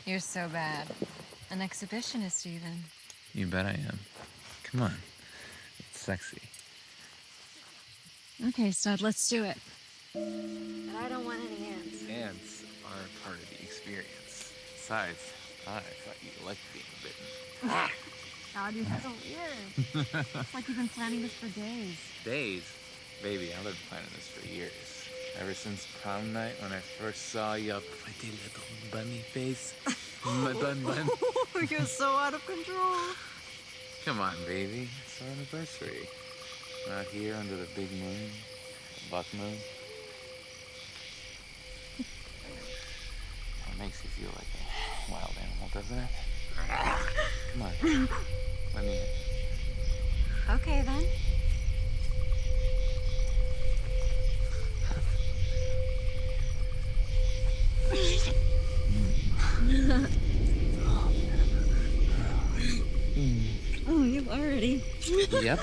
You're so bad. An exhibitionist, even. You bet I am. Come on. It's sexy. Okay, stud, let's do it. But I don't want any ants. Ants are part of the experience. Besides, I thought you liked being bitten. God, you're so weird. It's like you've been planning this for days. Days? Baby, I've been planning this for years. Ever since prom night when I first saw your pretty little bunny face. My bun. You're so out of control. Come on, baby. It's our anniversary. Out here under the big moon. The buck moon. It makes you feel like a wild animal, doesn't it? Come on. Let me in. Okay, then. Oh, you already. Yep.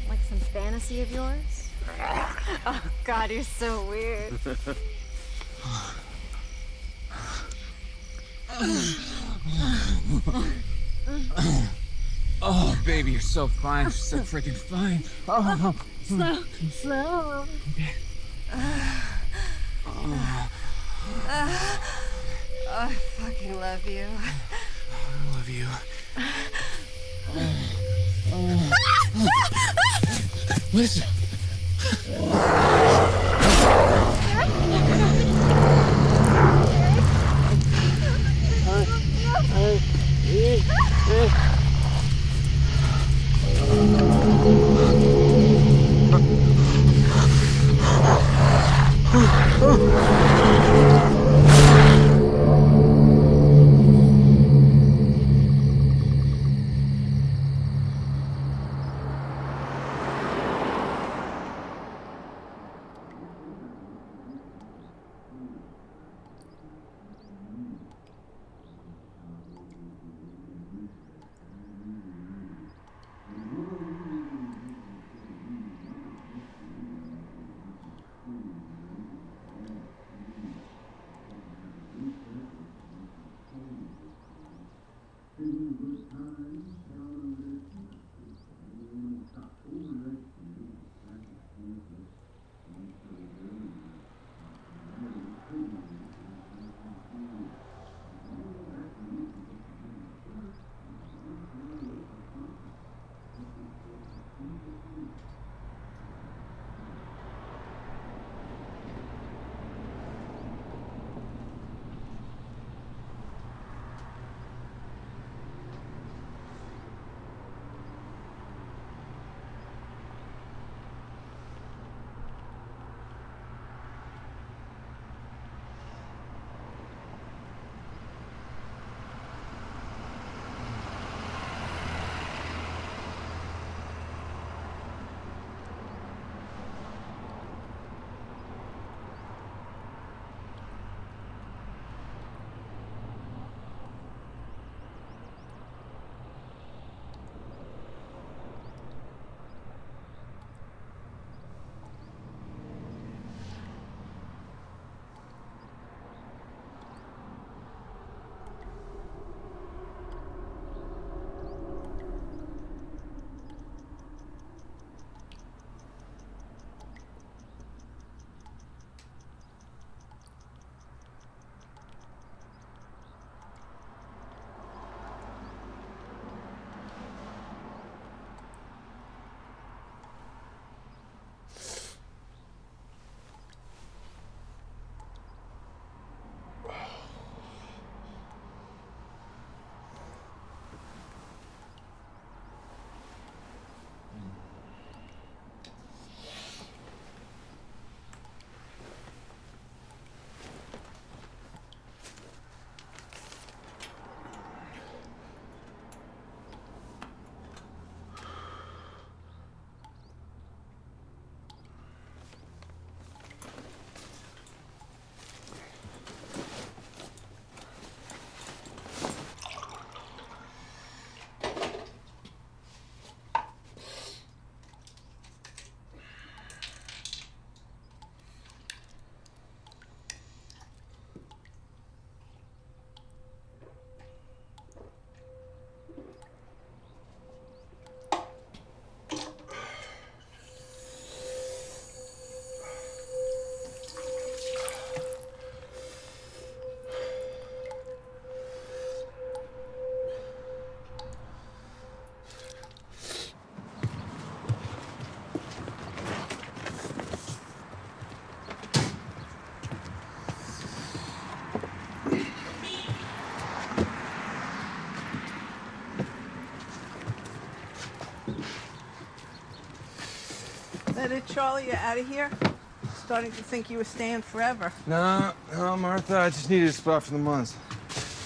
Like some fantasy of yours? Oh, God, you're so weird. Oh, baby, you're so fine. You're so freaking fine. Oh. Slow. I fucking love you. I love you. Listen. That it, Charlie? You out of here? Starting to think you were staying forever. No, Martha. I just needed a spot for the month.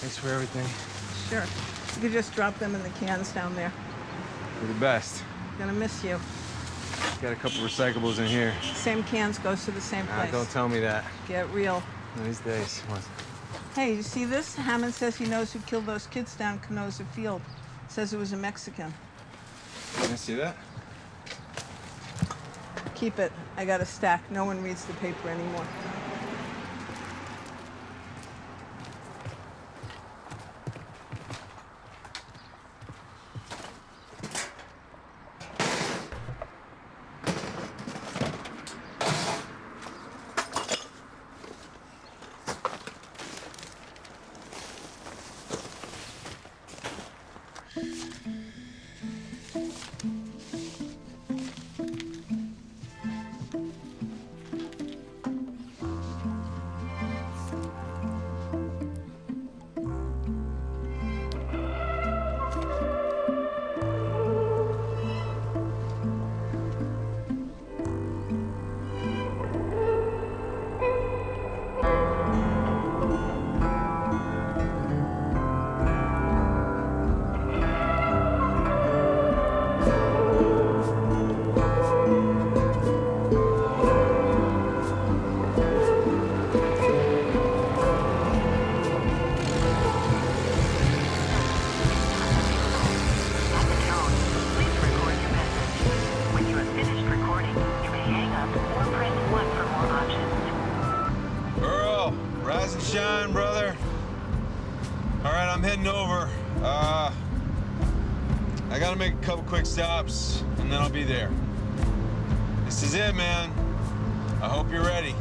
Thanks for everything. Sure. You could just drop them in the cans down there. You're the best. Gonna miss you. Got a couple recyclables in here. Same cans goes to the same place. Don't tell me that. Get real. These days. What? Hey, you see this? Hammond says he knows who killed those kids down Canosa Field. Says it was a Mexican. Can I see that? Keep it. I got a stack. No one reads the paper anymore. I gotta make a couple quick stops, and then I'll be there. This is it, man. I hope you're ready.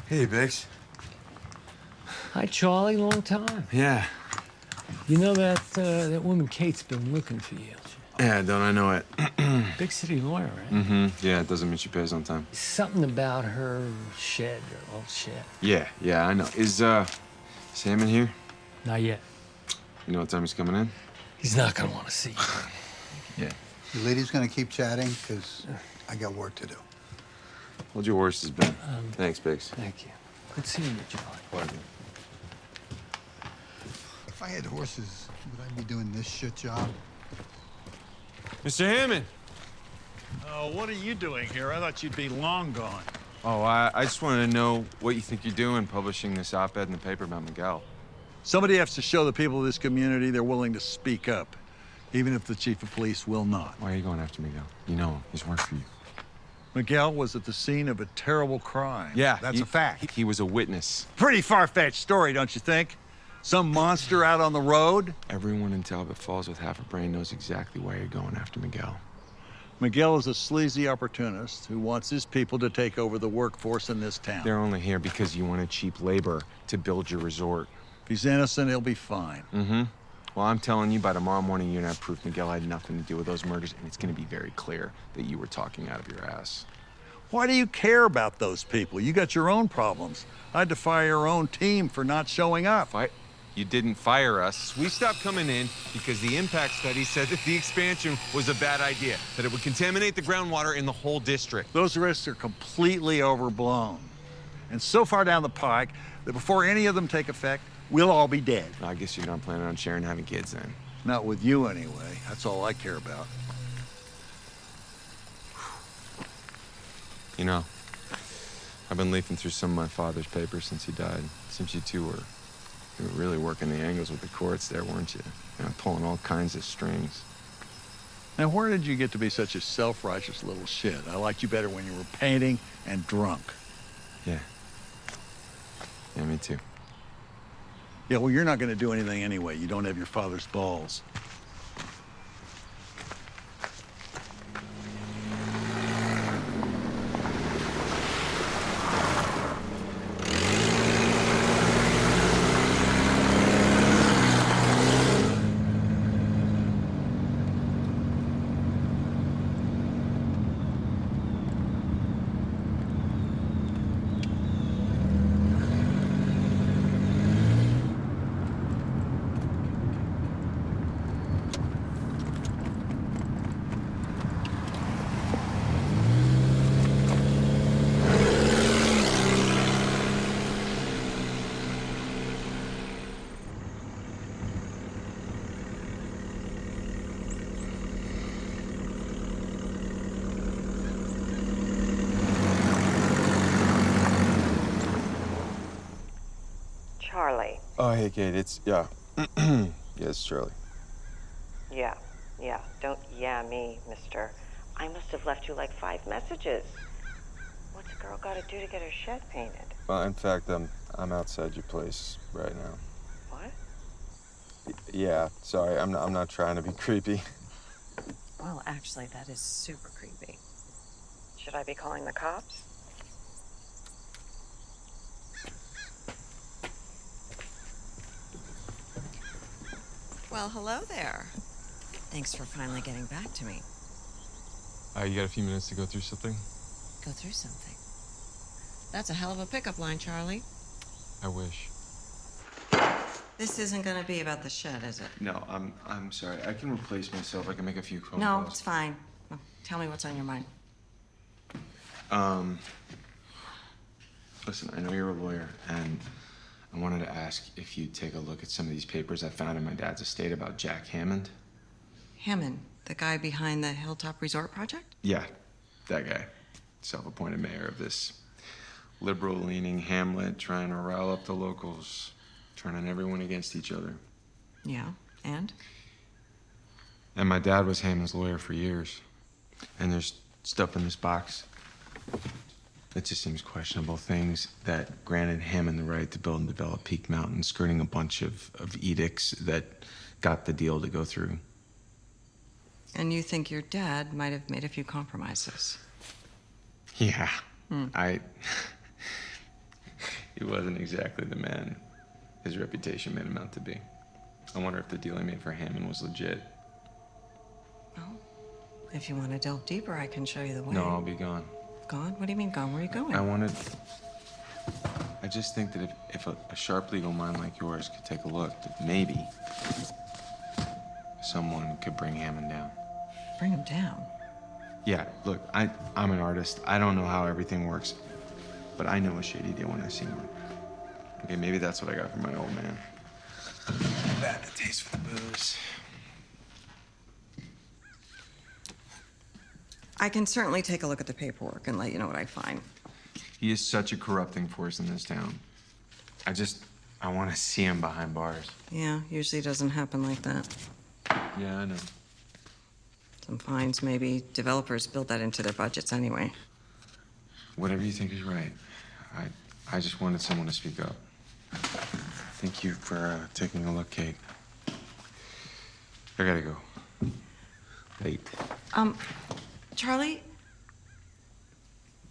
Hey, Biggs. Hi, Charlie. Long time. Yeah. You know that woman Kate's been looking for you. Yeah, don't I know it? Big city lawyer, right? Mm-hmm. Yeah, it doesn't mean she pays on time. Something about her shed, her old shed. Yeah, I know. Is Sam in here? Not yet. You know what time he's coming in? He's not gonna want to see you. Yeah. You ladies gonna keep chatting? Because I got work to do. Hold your horses, Ben. Thanks, Biggs. Thank you. Good seeing you, Charlie. Pardon me. If I had horses, would I be doing this shit job? Mr. Hammond! Oh, what are you doing here? I thought you'd be long gone. Oh, I just wanted to know what you think you're doing publishing this op-ed in the paper about Miguel. Somebody has to show the people of this community they're willing to speak up, even if the chief of police will not. Why are you going after Miguel? You know him. He's worked for you. Miguel was at the scene of a terrible crime. Yeah. That's a fact. He was a witness. Pretty far-fetched story, don't you think? Some monster out on the road? Everyone in Talbot Falls with half a brain knows exactly why you're going after Miguel. Miguel is a sleazy opportunist who wants his people to take over the workforce in this town. They're only here because you wanted cheap labor to build your resort. If he's innocent, he'll be fine. Mm-hmm. Well, I'm telling you, by tomorrow morning, you're gonna have proof Miguel had nothing to do with those murders, and it's gonna be very clear that you were talking out of your ass. Why do you care about those people? You got your own problems. I had to fire your own team for not showing up. You didn't fire us. We stopped coming in because the impact study said that the expansion was a bad idea, that it would contaminate the groundwater in the whole district. Those risks are completely overblown. And so far down the pike that before any of them take effect, we'll all be dead. I guess you're not planning on sharing having kids then. Not with you anyway. That's all I care about. You know, I've been leafing through some of my father's papers since he died. Seems you two were really working the angles with the courts there, weren't you? Pulling all kinds of strings. Now, where did you get to be such a self-righteous little shit? I liked you better when you were painting and drunk. Yeah. Yeah, me too. Yeah, well, you're not going to do anything anyway. You don't have your father's balls. Charlie. Oh, hey, Kate, it's, yeah. Yeah, it's Charlie. Yeah. Don't yeah me, mister. I must have left you like 5 messages. What's a girl gotta do to get her shed painted? Well, in fact, I'm outside your place right now. What? Yeah, sorry, I'm not trying to be creepy. Well, actually, that is super creepy. Should I be calling the cops? Well, hello there. Thanks for finally getting back to me. You got a few minutes to go through something? Go through something. That's a hell of a pickup line, Charlie. I wish. This isn't gonna be about the shed, is it? No, I'm sorry. I can replace myself. I can make a few phone No, calls. it's fine. Well, tell me what's on your mind. Listen, I know you're a lawyer, and I wanted to ask if you'd take a look at some of these papers I found in my dad's estate about Jack Hammond. Hammond, the guy behind the Hilltop Resort project? Yeah, that guy. Self-appointed mayor of this liberal-leaning hamlet, trying to rile up the locals, turning everyone against each other. Yeah, and? And my dad was Hammond's lawyer for years. And there's stuff in this box. It just seems questionable. Things that granted Hammond the right to build and develop Peak Mountain, skirting a bunch of edicts that got the deal to go through. And you think your dad might have made a few compromises? Yeah. He wasn't exactly the man his reputation made him out to be. I wonder if the deal he made for Hammond was legit. Well, if you want to delve deeper, I can show you the way. No, I'll be gone. Gone? What do you mean gone? Where are you going? I just think that if a sharp legal mind like yours could take a look, that maybe someone could bring Hammond down. Bring him down? Yeah, look, I'm an artist. I don't know how everything works, but I know a shady deal when I see one. Okay, maybe that's what I got from my old man. Bad the taste for the booze. I can certainly take a look at the paperwork and let you know what I find. He is such a corrupting force in this town. I want to see him behind bars. Yeah, usually doesn't happen like that. Yeah, I know. Some fines, maybe. Developers build that into their budgets anyway. Whatever you think is right. I just wanted someone to speak up. Thank you for taking a look, Kate. I gotta go. Late. Charlie,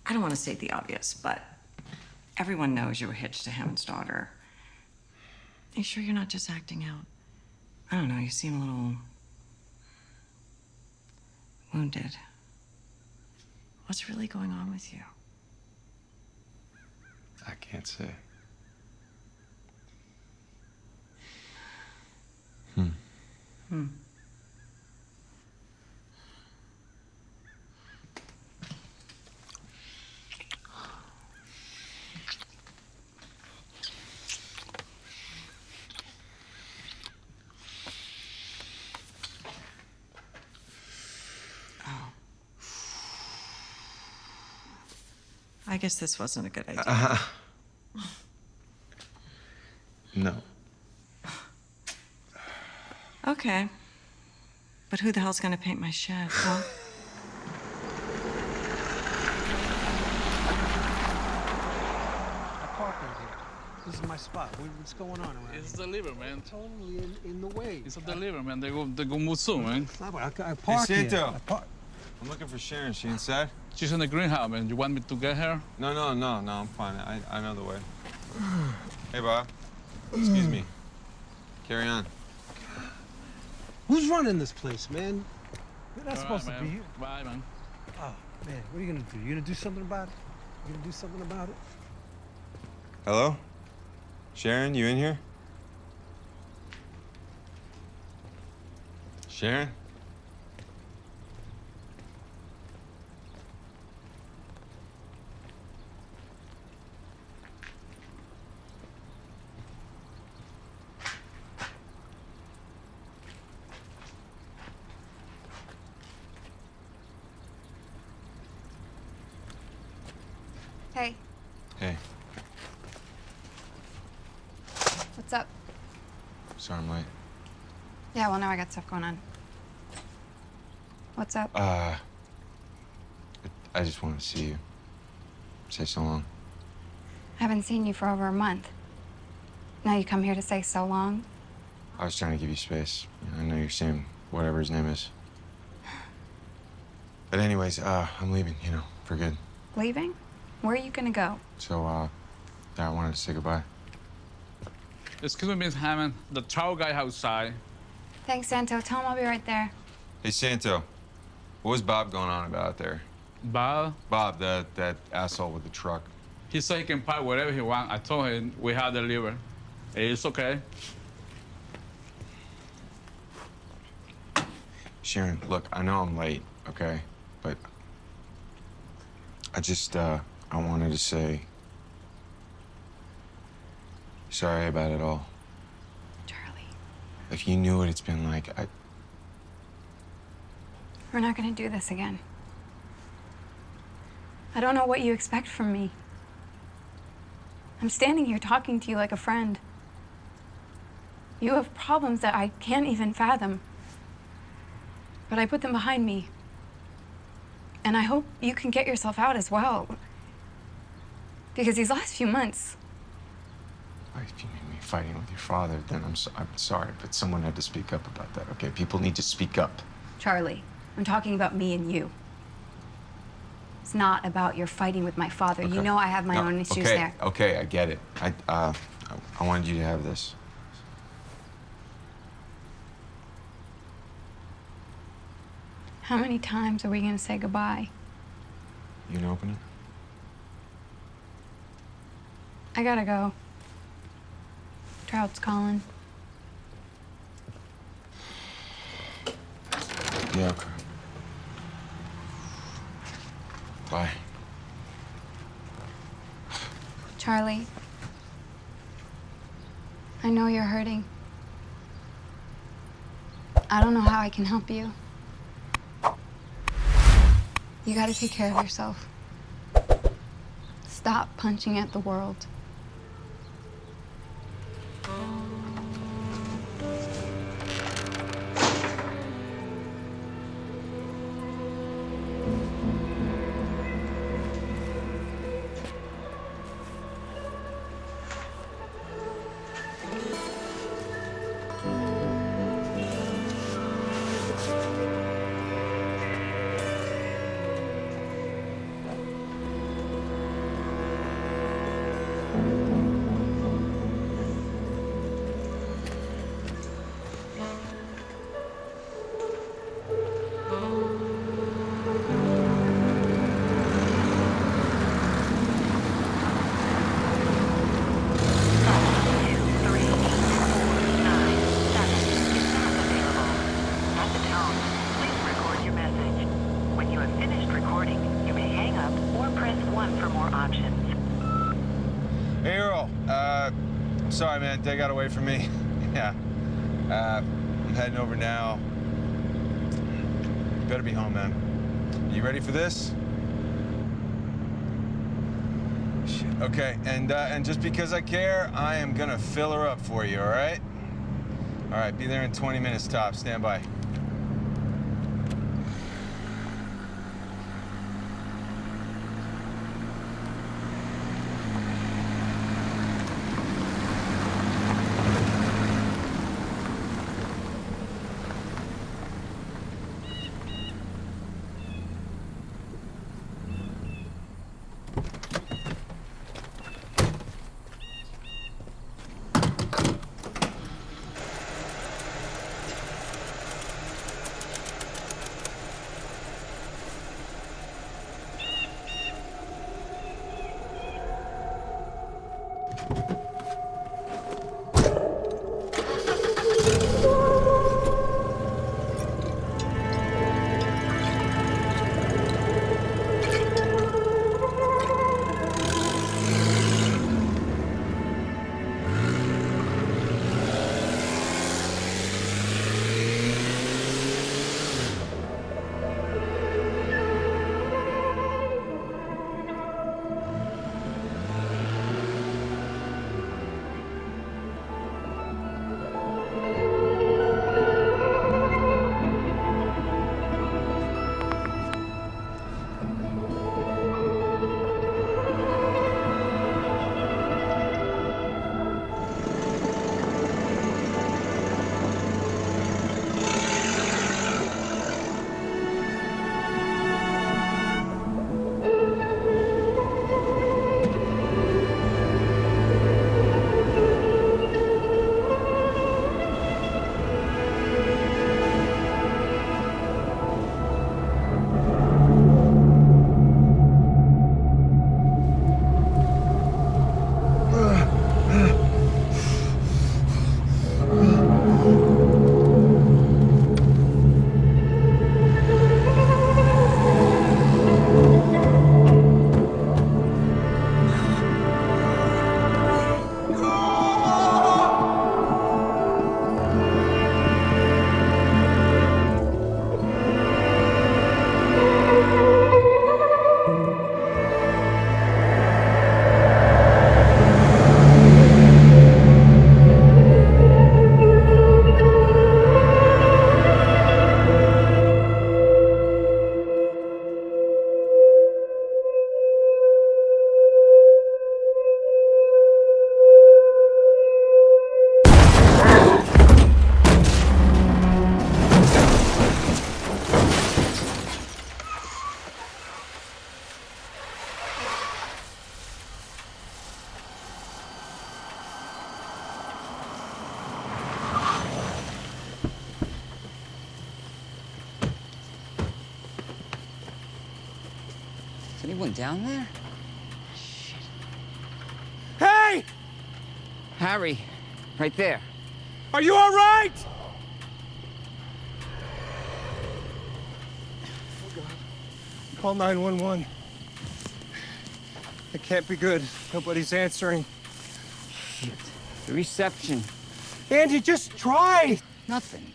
I don't want to state the obvious, but everyone knows you were hitched to Hammond's daughter. Are you sure you're not just acting out? I don't know, you seem a little wounded. What's really going on with you? I can't say. I guess this wasn't a good idea. No. Okay. But who the hell's gonna paint my shed, huh? I park right here. This is my spot. What's going on around It's here? the liver, man. Totally in the way. It's the liver, man. They go move soon, man. I Hey, park here. Santo. I park. I'm looking for Sharon. She inside? She's in the greenhouse, man. You want me to get her? No, I'm fine. I know the way. Hey, Bob. Excuse me. Carry on. Who's running this place, man? You're not supposed to man. be here. Bye, man. Oh, man, what are you gonna do? You gonna do something about it? You gonna do something about it? Hello? Sharon, you in here? Sharon? Hey, Hey, what's up? sorry I'm late. Yeah, well, now I got stuff going on. What's up? I just wanted to see you. Say so long. I haven't seen you for over a month. Now you come here to say so long? I was trying to give you space. I know you're saying whatever his name is. But anyways, I'm leaving, for good. Leaving? Where are you gonna go? So, yeah, I wanted to say goodbye. Excuse me, Miss Hammond. The tower guy outside. Thanks, Santo. Tell him I'll be right there. Hey, Santo, what was Bob going on about out there? Bob, Bob, that asshole with the truck. he said he can park wherever he wants. I told him we had the liver. It's okay. Sharon, look, I know I'm late, okay? But I just, I wanted to say sorry about it all. Charlie, If you knew what it's been like, we're not gonna do this again. I don't know what you expect from me. I'm standing here talking to you like a friend. You have problems that I can't even fathom. But I put them behind me. And I hope you can get yourself out as well. Because these last few months, if you made me fighting with your father, then I'm sorry, but someone had to speak up about that, okay? People need to speak up. Charlie, I'm talking about me and you. It's not about your fighting with my father. Okay. You know I have my own issues there. Okay, I get it. I wanted you to have this. How many times are we gonna say goodbye? You gonna open it? I gotta go. Trout's calling. Yeah, okay. Bye. Charlie, I know you're hurting. I don't know how I can help you. You gotta take care of yourself. Stop punching at the world. Sorry, man. Day got away from me. Yeah. I'm heading over now. You better be home, man. You ready for this? Shit. Okay, and just because I care, I am gonna fill her up for you, all right? All right, be there in 20 minutes tops. Stand by. Anyone down there? Shit. Hey! Harry, right there. Are you all right? Oh, God. Call 911. It can't be good. Nobody's answering. Shit. The reception. Andy, just try! Nothing.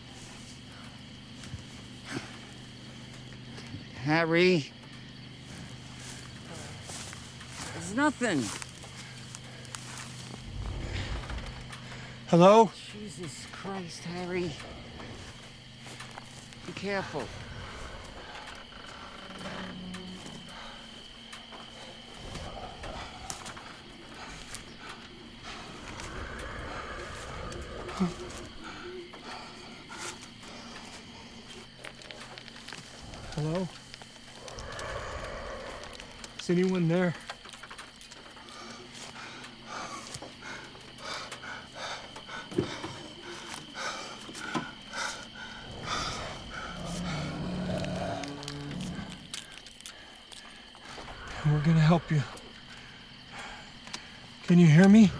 Harry. There's nothing. Hello? Jesus Christ, Harry. Be careful. Hello? Is anyone there? We're gonna help you. Can you hear me?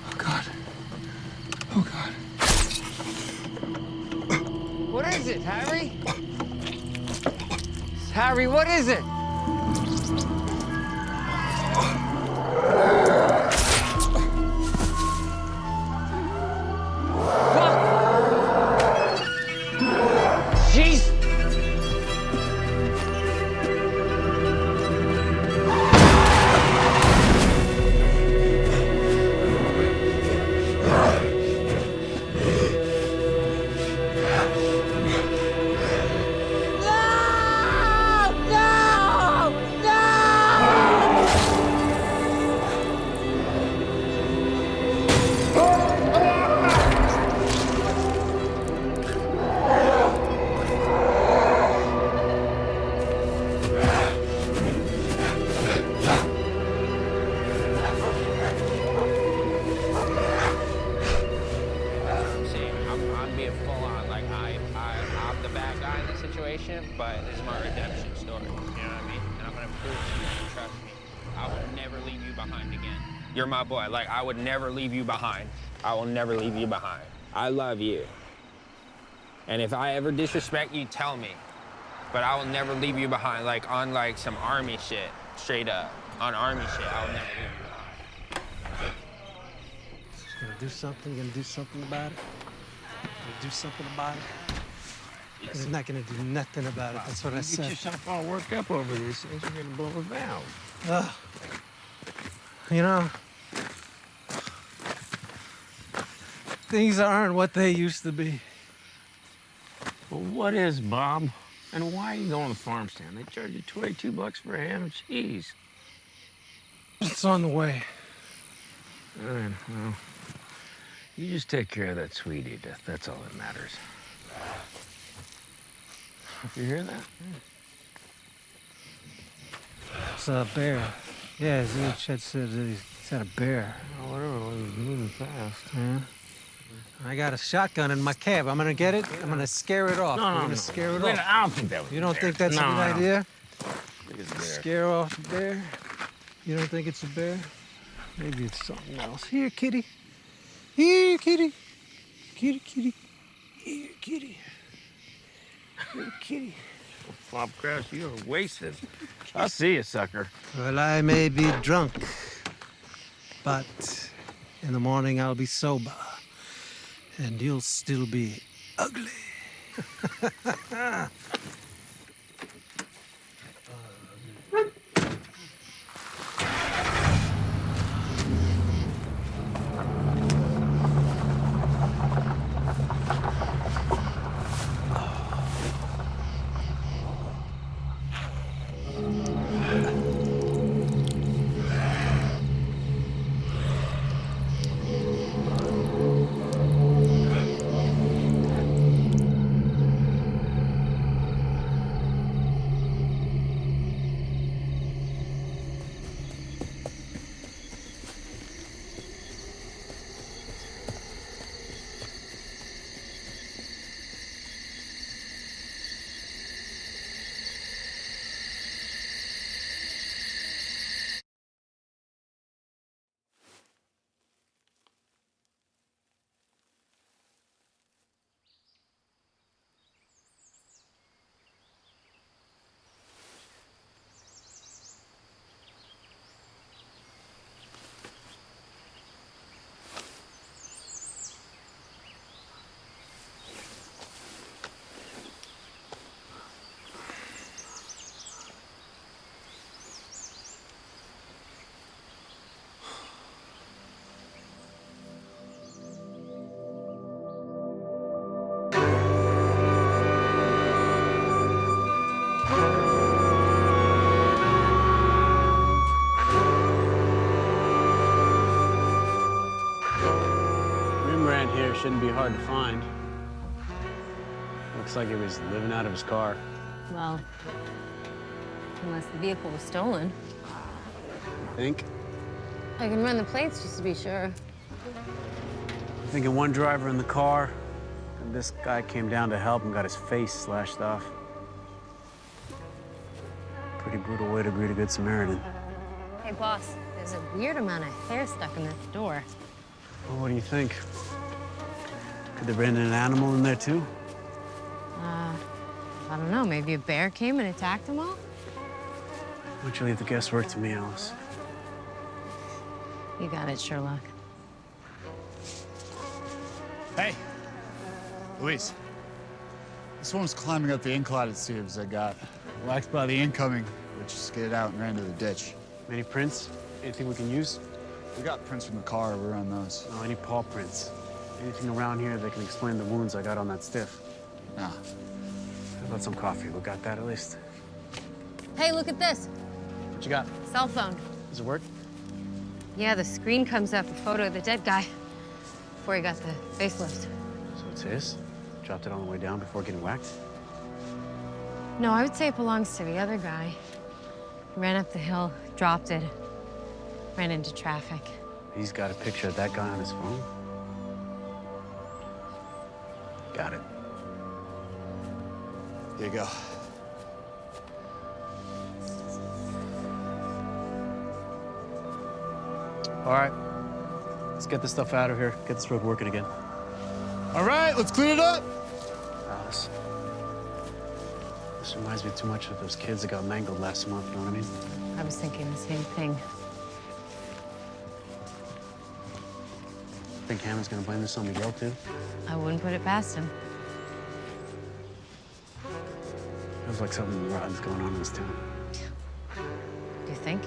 Oh, God. Oh, God. What is it, Harry? Harry, what is it? Jeez! be a full-on, like, I'm the bad guy in the situation, but this is my redemption story, you know what I mean? And I'm gonna prove to you, trust me, I will never leave you behind again. You're my boy, like, I would never leave you behind. I will never leave you behind. I love you. And if I ever disrespect you, tell me. But I will never leave you behind, like, on, like, some army shit, straight up. On army shit, I will never leave you behind. Gonna do something, gonna do something about it. Gonna do something about it. He's not gonna do nothing about it, that's what I said. Get yourself all worked up over this, you're gonna blow a valve. You know, things aren't what they used to be. Well, what is, Bob? And why are you going to the farm stand? They charge you $22 for a ham and cheese. It's on the way. All right, well, you just take care of that sweetie to death. That's all that matters. You hear that? It's a bear. Yeah, Chet said that he's had a bear. Oh, whatever, well, he's moving fast. Yeah. I got a shotgun in my cab. I'm gonna get it. I'm gonna scare it off. No, We're gonna scare it off. I don't think that was You don't think that's a good idea? I think it's a bear. Scare off a bear? You don't think it's a bear? Maybe it's something else. Here, kitty. Here, kitty. Kitty, kitty. Here, kitty. Here, kitty. Bob Kraus, you're wasted. I'll see you, sucker. Well, I may be drunk, but in the morning I'll be sober, and you'll still be ugly. Shouldn't be hard to find. Looks like he was living out of his car. Well, unless the vehicle was stolen. Think? I can run the plates just to be sure. I'm thinking one driver in the car, and this guy came down to help and got his face slashed off. Pretty brutal way to greet a good Samaritan. Hey, boss, there's a weird amount of hair stuck in that door. Well, what do you think? Could there have been an animal in there, too? I don't know. Maybe a bear came and attacked them all? Why don't you leave the guesswork to me, Alice? You got it, Sherlock. Hey, Luis. This one was climbing up the incline, it seems. I got whacked by the incoming, which skidded out and ran to the ditch. Any prints? Anything we can use? We got prints from the car. We run those. No, any paw prints. Anything around here that can explain the wounds I got on that stiff? Nah. How about some coffee? We got that at least? Hey, look at this. What you got? Cell phone. Does it work? Yeah, the screen comes up a photo of the dead guy before he got the facelift. So it's his? Dropped it on the way down before getting whacked? No, I would say it belongs to the other guy. He ran up the hill, dropped it, ran into traffic. He's got a picture of that guy on his phone? Got it. Here you go. All right. Let's get this stuff out of here. Get this road working again. All right, let's clean it up. This reminds me too much of those kids that got mangled last month, you know what I mean? I was thinking the same thing. Think Hammond's gonna blame this on Miguel, too? I wouldn't put it past him. Feels like something rotten's going on in this town. Do you think?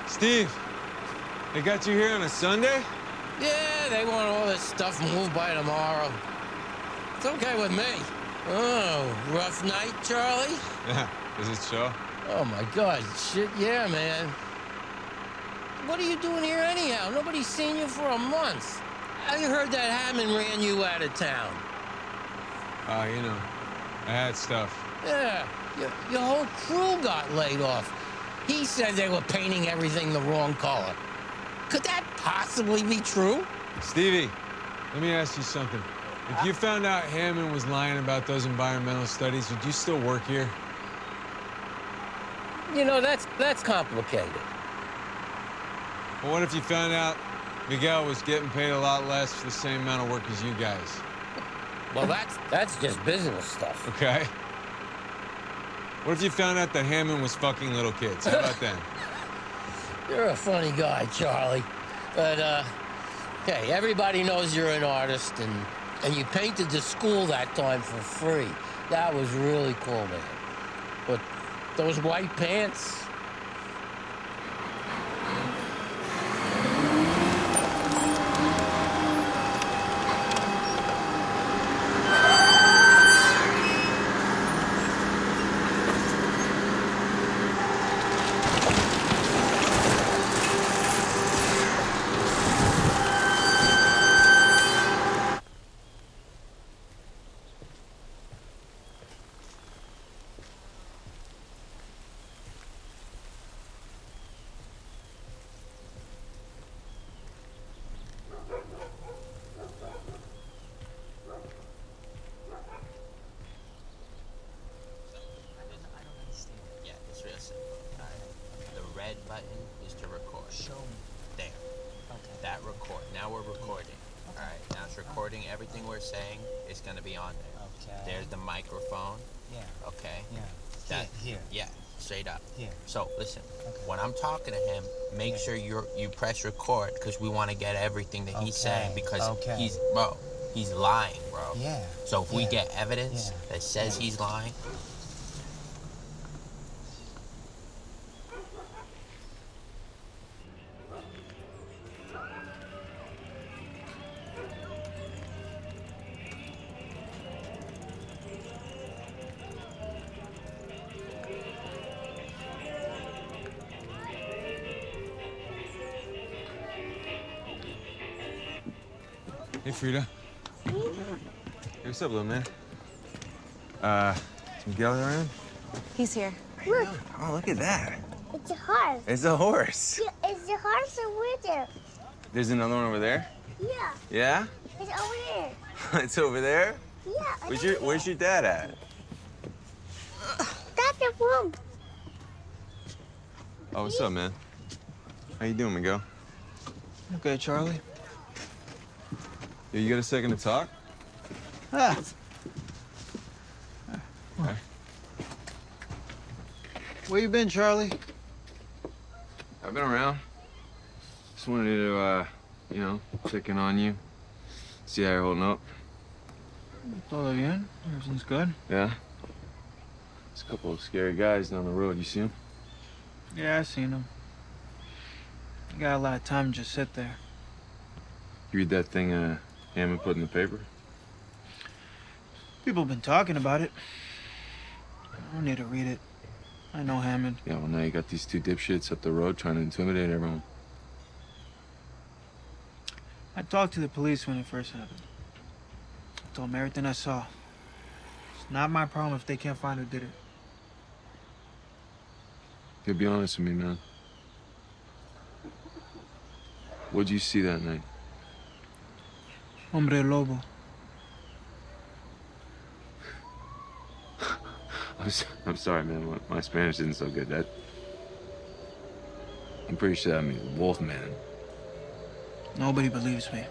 Steve, they got you here on a Sunday? Yeah, they want all this stuff moved by tomorrow. It's okay with me. Oh, rough night, Charlie? Yeah, does it show? Oh, my God. Shit, yeah, man. What are you doing here anyhow? Nobody's seen you for a month. I heard that Hammond ran you out of town. You know, I had stuff. Yeah, your whole crew got laid off. He said they were painting everything the wrong color. Could that possibly be true? Stevie, let me ask you something. If you found out Hammond was lying about those environmental studies, would you still work here? You know, that's complicated. Well, what if you found out Miguel was getting paid a lot less for the same amount of work as you guys? Well, that's just business stuff. Okay. What if you found out that Hammond was fucking little kids? How about that? You're a funny guy, Charlie. But, hey, everybody knows you're an artist, and you painted the school that time for free. That was really cool, man. But those white pants... record. Now we're recording. All right, now it's recording everything we're saying. It's gonna be on there. Okay. There's the microphone. Yeah. Okay. Yeah. That, Here. Yeah, straight up. Here. So listen, when I'm talking to him, make sure you press record because we want to get everything that he's saying because he's lying, bro. Yeah. So if we get evidence that says he's lying. Hey, Frida. Hey, what's up, little man? Is Miguel around? He's here. Look, Oh, look at that. it's a horse. It's a horse. Yeah, it's a horse over there. There's another one over there? Yeah, Yeah? it's over there. It's over there? Yeah. Where's your dad at? That's the room. Oh, what's up, man? How you doing, Miguel? Okay, Charlie. Yeah, you got a second to talk? Ah. Okay. Where you been, Charlie? I've been around. Just wanted to, check in on you. See how you're holding up. Todo bien. Everything's good. Yeah? There's a couple of scary guys down the road. You see them? Yeah, I seen them. You got a lot of time to just sit there. You read that thing, Hammond put in the paper? People have been talking about it. I don't need to read it. I know Hammond. Yeah, well, now you got these two dipshits up the road trying to intimidate everyone. I talked to the police when it first happened. I told them everything I saw. It's not my problem if they can't find who did it. Yeah, be honest with me, man. What'd you see that night? Hombre lobo. I'm sorry, man. My Spanish isn't so good. I'm pretty sure that means wolf man. Nobody believes me.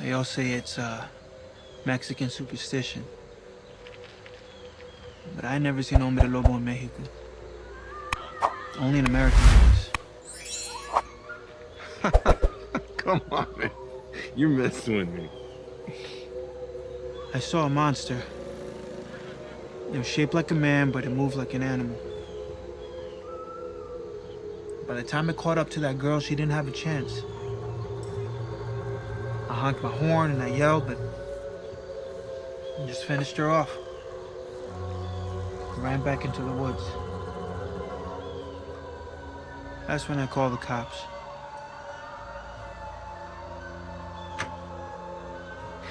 They all say it's Mexican superstition. But I never seen hombre lobo in Mexico. Only in American movies. Come on, man. You're messing with me. I saw a monster. It was shaped like a man, but it moved like an animal. By the time it caught up to that girl, she didn't have a chance. I honked my horn and I yelled, but I just finished her off. Ran back into the woods. That's when I called the cops.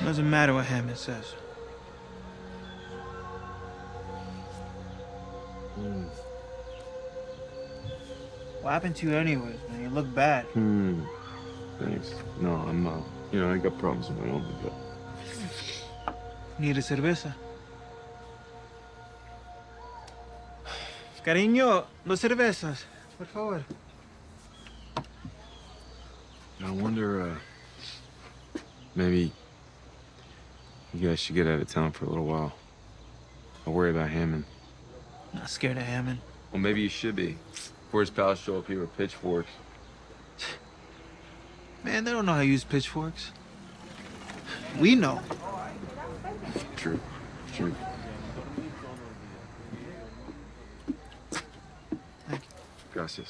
Doesn't matter what Hammond says. What happened to you anyways, man? You look bad. Thanks. No, I'm, I got problems of my own, but... Need a cerveza? Cariño, dos cervezas, por favor. I wonder, maybe you guys should get out of town for a little while. I'll worry about Hammond. Not scared of Hammond. Well, maybe you should be. Before his pals show up here with pitchforks. Man, they don't know how to use pitchforks. We know. True. Thank you. Gracias.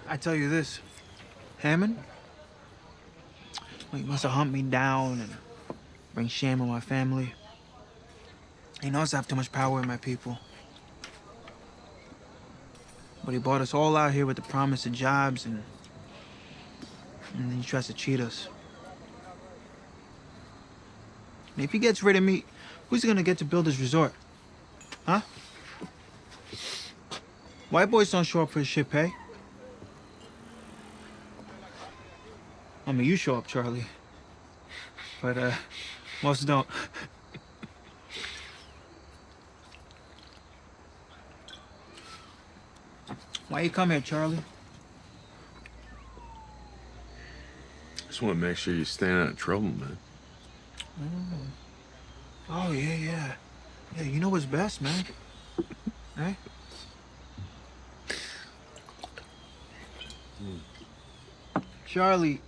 I tell you this, Hammond, well, he must have humped me down and bring shame on my family. He knows I have too much power with my people. But he brought us all out here with the promise of jobs and then he tries to cheat us. And if he gets rid of me, who's gonna get to build his resort? Huh? White boys don't show up for shit pay. I mean, you show up, Charlie. But, most don't. Why you come here, Charlie? Just want to make sure you're staying out of trouble, man. Oh, yeah. Yeah, you know what's best, man. Right? Charlie.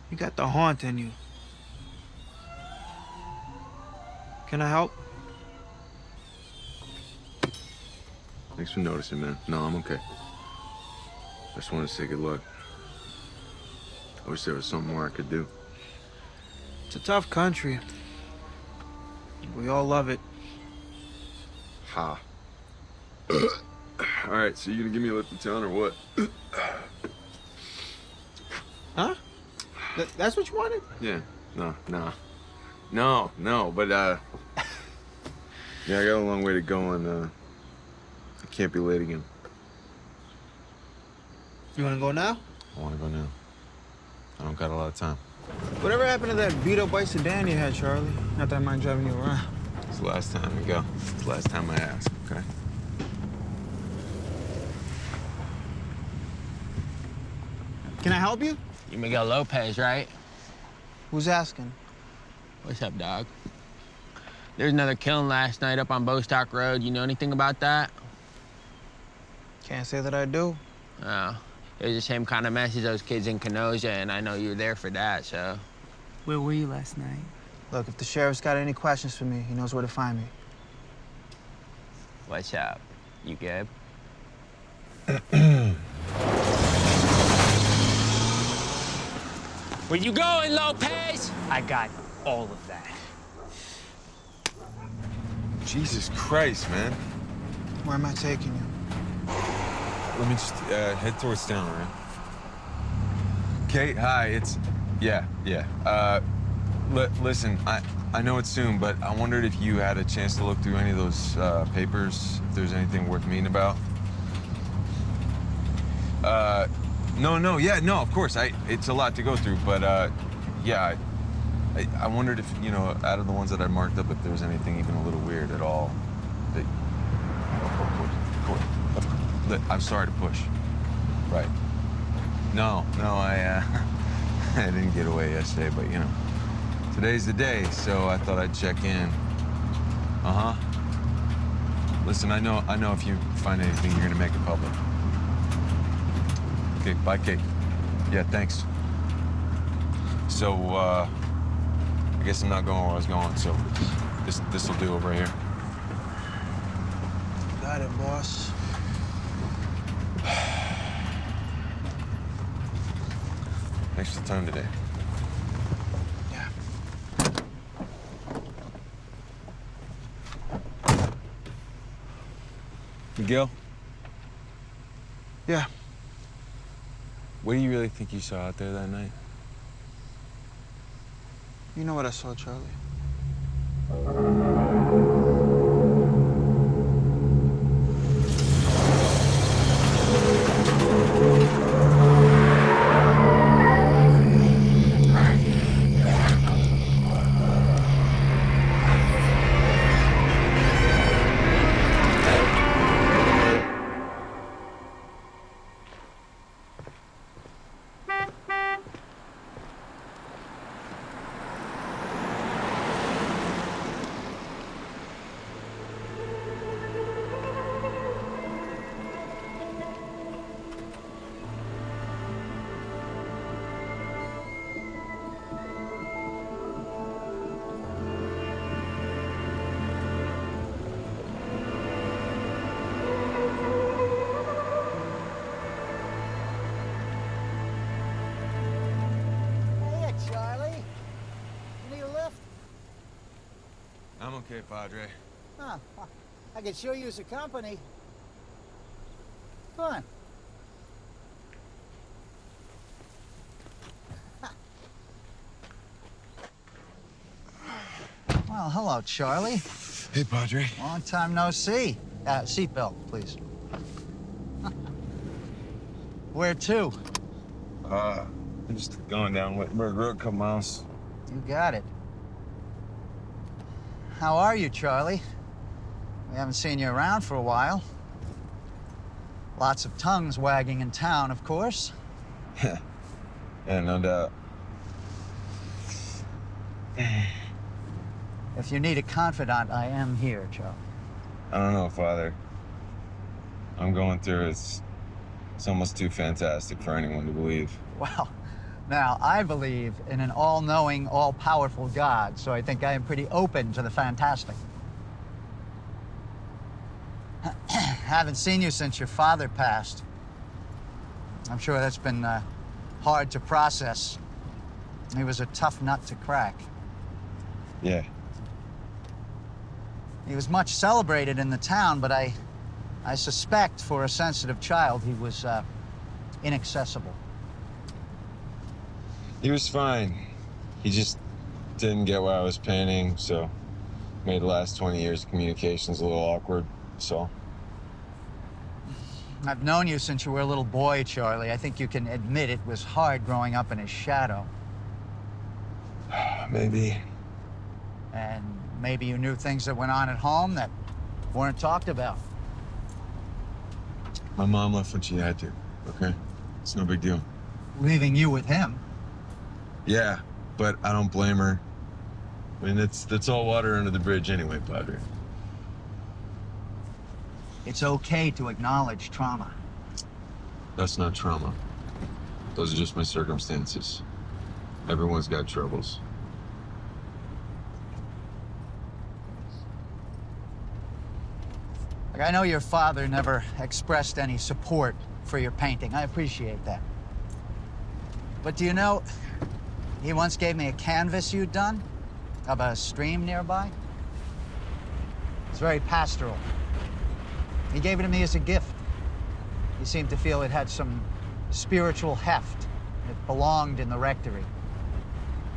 You got the haunt in you. Can I help? Thanks for noticing, man. No, I'm okay. I just wanted to say good luck. I wish there was something more I could do. It's a tough country. We all love it. Ha. All right, so you gonna give me a lift in town or what? Huh? That's what you wanted? Yeah. No, but yeah, I got a long way to go and I can't be late again. You wanna go now? I wanna go now. I don't got a lot of time. Whatever happened to that beat-up white sedan you had, Charlie? Not that I mind driving you around. It's the last time we go. It's the last time I ask, okay? Can I help you? You Miguel Lopez, right? Who's asking? What's up, dog? There's another killing last night up on Bostock Road. You know anything about that? Can't say that I do. Oh. It was the same kind of mess as those kids in Kenosha, and I know you were there for that, so. Where were you last night? Look, if the sheriff's got any questions for me, he knows where to find me. What's up? You good? Where you going, Lopez? I got all of that. Jesus Christ, man. Where am I taking you? Let me just head towards town, all right? Kate, hi, it's... Yeah. Listen, I know it's soon, but I wondered if you had a chance to look through any of those papers, if there's anything worth meeting about. No, of course, it's a lot to go through, but yeah, I wondered if, you know, out of the ones that I marked up, if there was anything even a little weird at all that... Of course. I'm sorry to push. Right. No, I didn't get away yesterday, but, you know, today's the day, so I thought I'd check in. Uh-huh. Listen, I know if you find anything, you're gonna make it public. Okay, bye, Kate. Yeah, thanks. So, I guess I'm not going where I was going, so this'll do over here. Got it, boss. Thanks for the time today. Yeah. Miguel? Yeah. What do you really think you saw out there that night? You know what I saw, Charlie. I'm okay, Padre. Huh. I could sure use a company. Come on. Well, hello, Charlie. Hey, Padre. Long time no see. Seatbelt, please. Where to? I'm just going down Wittenberg Road a couple miles. You got it. How are you, Charlie? We haven't seen you around for a while. Lots of tongues wagging in town, of course. Yeah, no doubt. If you need a confidant, I am here, Charlie. I don't know, Father. I'm going through it. It's almost too fantastic for anyone to believe. Well, now, I believe in an all-knowing, all-powerful God, so I think I am pretty open to the fantastic. Haven't seen you since your father passed. I'm sure that's been hard to process. He was a tough nut to crack. Yeah. He was much celebrated in the town, but I suspect for a sensitive child he was inaccessible. He was fine. He just didn't get what I was painting, so made the last 20 years of communications a little awkward, so. I've known you since you were a little boy, Charlie. I think you can admit it was hard growing up in his shadow. Maybe. And maybe you knew things that went on at home that weren't talked about. My mom left when she had to, okay? It's no big deal. Leaving you with him? Yeah, but I don't blame her. I mean, that's all water under the bridge anyway, Padre. It's okay to acknowledge trauma. That's not trauma. Those are just my circumstances. Everyone's got troubles. Like, I know your father never expressed any support for your painting. I appreciate that. But do you know, he once gave me a canvas you'd done of a stream nearby. It's very pastoral. He gave it to me as a gift. He seemed to feel it had some spiritual heft. It belonged in the rectory.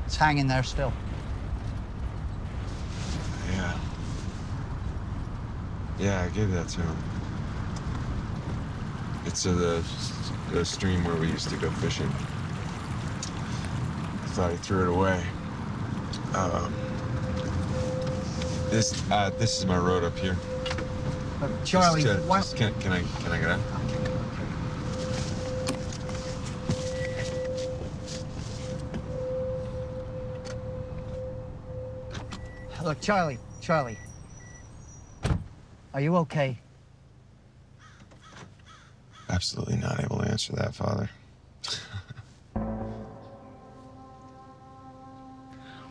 It's hanging there still. Yeah. Yeah, I gave that to him. It's the stream where we used to go fishing. I thought he threw it away. This is my road up here. Charlie, why... Can I get out? Look, Charlie. Are you okay? Absolutely not able to answer that, Father.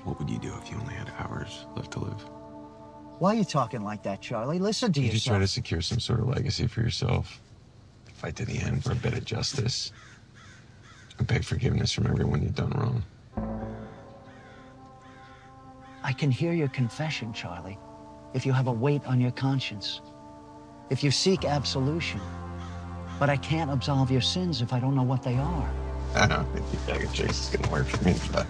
What would you do if you only had hours left to live? Why are you talking like that, Charlie? Listen to You yourself. just try to secure some sort of legacy for yourself. Fight to the end for a bit of justice. And beg forgiveness from everyone you've done wrong. I can hear your confession, Charlie, if you have a weight on your conscience, if you seek absolution. But I can't absolve your sins if I don't know what they are. I don't think the bag of tricks is gonna work for me, but...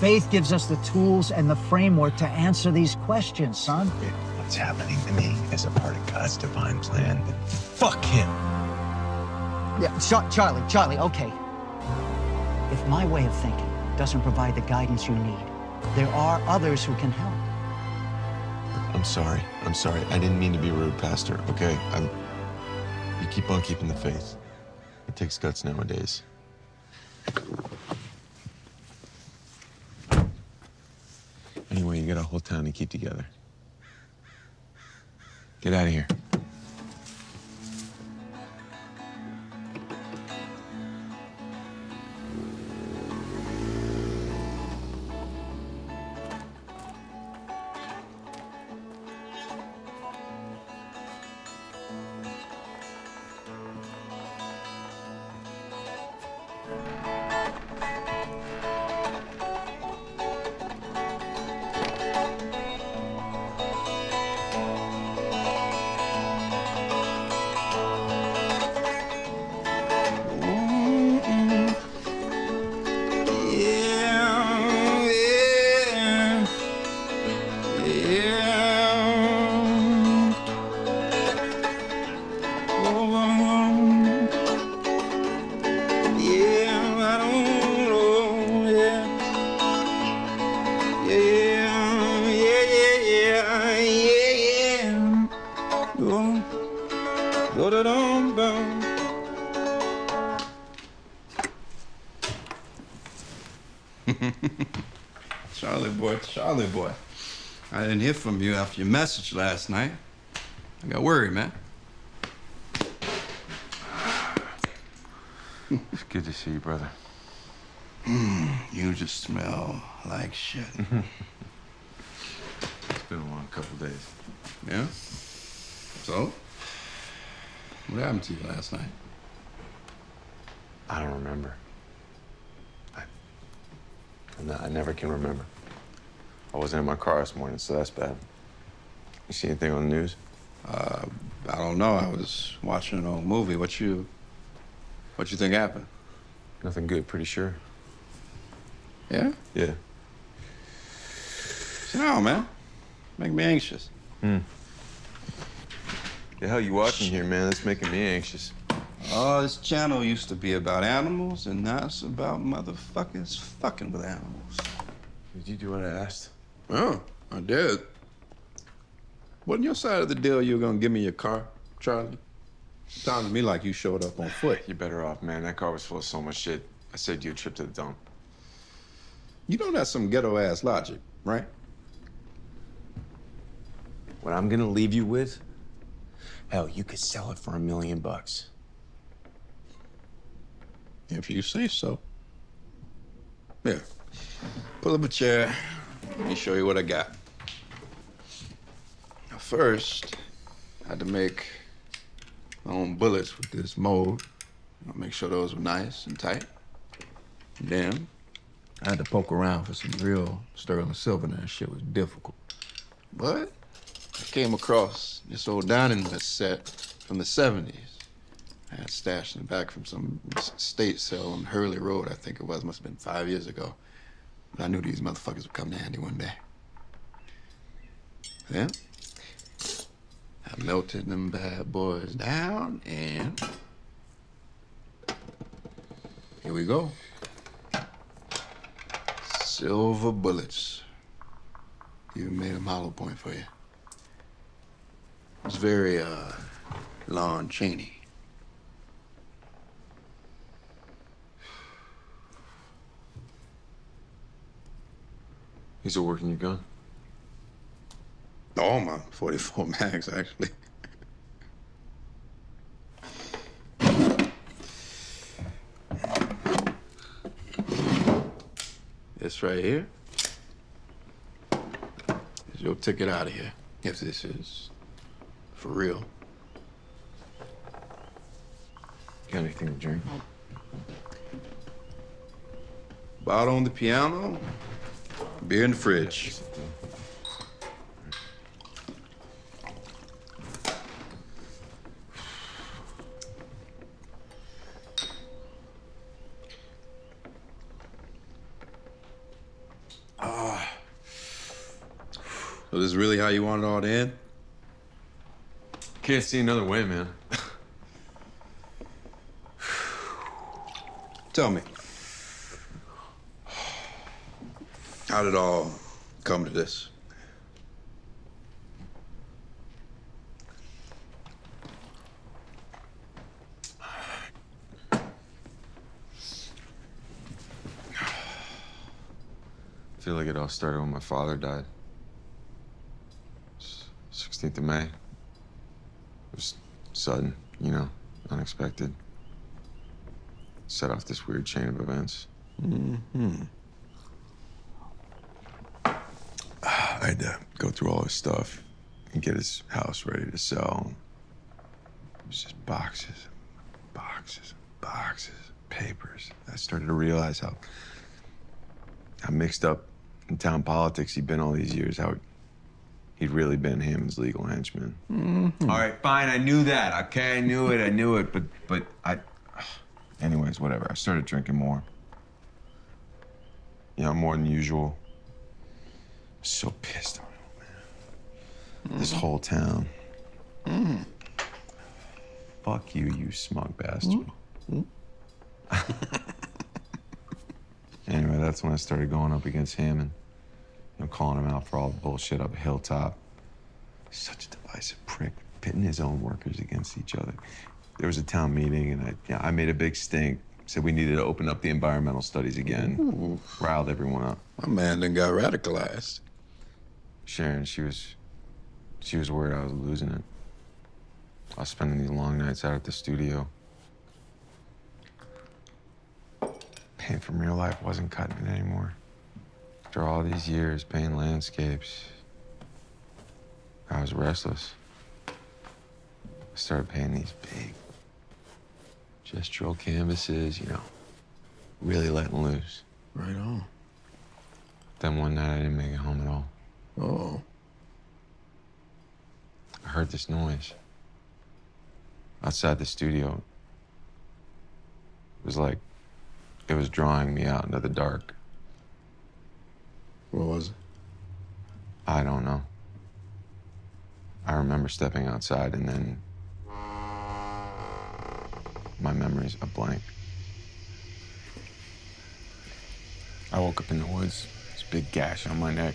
Faith gives us the tools and the framework to answer these questions, son. What's happening to me is a part of God's divine plan, but fuck him. Yeah, Charlie, okay. If my way of thinking doesn't provide the guidance you need, there are others who can help. I'm sorry. I didn't mean to be rude, Pastor, okay? You keep on keeping the faith. It takes guts nowadays. Anyway, you got a whole town to keep together. Get out of here. Do-da-dum-bum. Charlie boy. I didn't hear from you after your message last night. I got worried, man. It's good to see you, brother. You just smell like shit. It's been a long couple days. Yeah? So? What happened to you last night? I don't remember. I never can remember. I wasn't in my car this morning, so that's bad. You see anything on the news? I don't know. I was watching an old movie. What you think happened? Nothing good, pretty sure. Yeah? Yeah. No, man. Make me anxious. The hell you watching here, man? That's making me anxious. Oh, this channel used to be about animals, and now it's about motherfuckers fucking with animals. Did you do what I asked? Oh, I did. Wasn't your side of the deal you were gonna give me your car, Charlie? Sounded to me like you showed up on foot. You're better off, man. That car was full of so much shit. I saved you a trip to the dump. You know that's some ghetto-ass logic, right? What I'm gonna leave you with? Hell, you could sell it for $1 million. If you say so. Here, pull up a chair. Let me show you what I got. Now, first, I had to make my own bullets with this mold. I'll make sure those were nice and tight. Then, I had to poke around for some real sterling silver, and that shit was difficult. But I came across this old dining set from the 70s. I had stashed in the back from some estate sale on Hurley Road, I think it was. Must have been 5 years ago. But I knew these motherfuckers would come in handy one day. Then, I melted them bad boys down, and here we go. Silver bullets. Even made a hollow point for you. It's very, Lon Chaney. You still working your gun? Oh, my 44 mags, actually. This right here is your ticket out of here, if this is for real. Got anything to drink? Bottle on the piano, beer in the fridge. So this is really how you want it all to end? Can't see another way, man. Tell me, how did it all come to this? I feel like it all started when my father died. 16th of May. It was sudden, you know, unexpected. Set off this weird chain of events. I had to go through all his stuff and get his house ready to sell. It was just boxes, boxes, boxes, papers. I started to realize how mixed up in town politics he'd been all these years, how he'd really been Hammond's legal henchman. All right, fine, I knew that, okay? I knew it, but I... Anyways, whatever, I started drinking more. You know, more than usual. So pissed on him, man. This whole town. Fuck you, you smug bastard. Anyway, that's when I started going up against Hammond. You know, calling him out for all the bullshit up a hilltop. Such a divisive prick. pitting his own workers against each other. There was a town meeting, and I made a big stink. Said we needed to open up the environmental studies again. Ooh. Riled everyone up. My man done got radicalized. Sharon, she was worried I was losing it. I was spending these long nights out at the studio. Pain from real life wasn't cutting it anymore. After all these years painting landscapes, I was restless. I started painting these big gestural canvases, you know, really letting loose. Right on. Then one night I didn't make it home at all. Oh. I heard this noise outside the studio. It was like it was drawing me out into the dark. What was it? I don't know. I remember stepping outside and then my memory's a blank. I woke up in the woods. This big gash on my neck.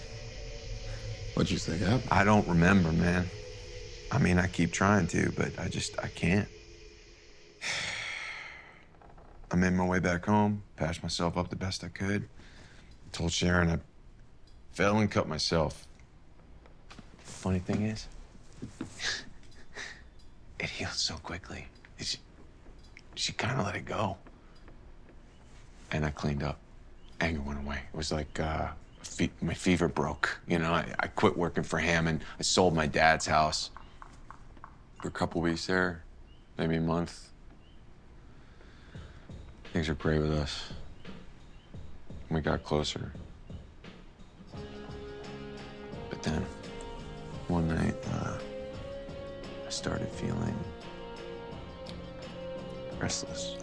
What'd you think happened? I don't remember, man. I mean, I keep trying to, but I can't. I made my way back home, patched myself up the best I could. Told Sharon I fell and cut myself. Funny thing is, it healed so quickly. She kind of let it go. And I cleaned up. Anger went away. It was like my fever broke. You know, I quit working for Hammond. I sold my dad's house. For a couple weeks there, maybe a month. Things were great with us. We got closer. But then, one night, I started feeling restless.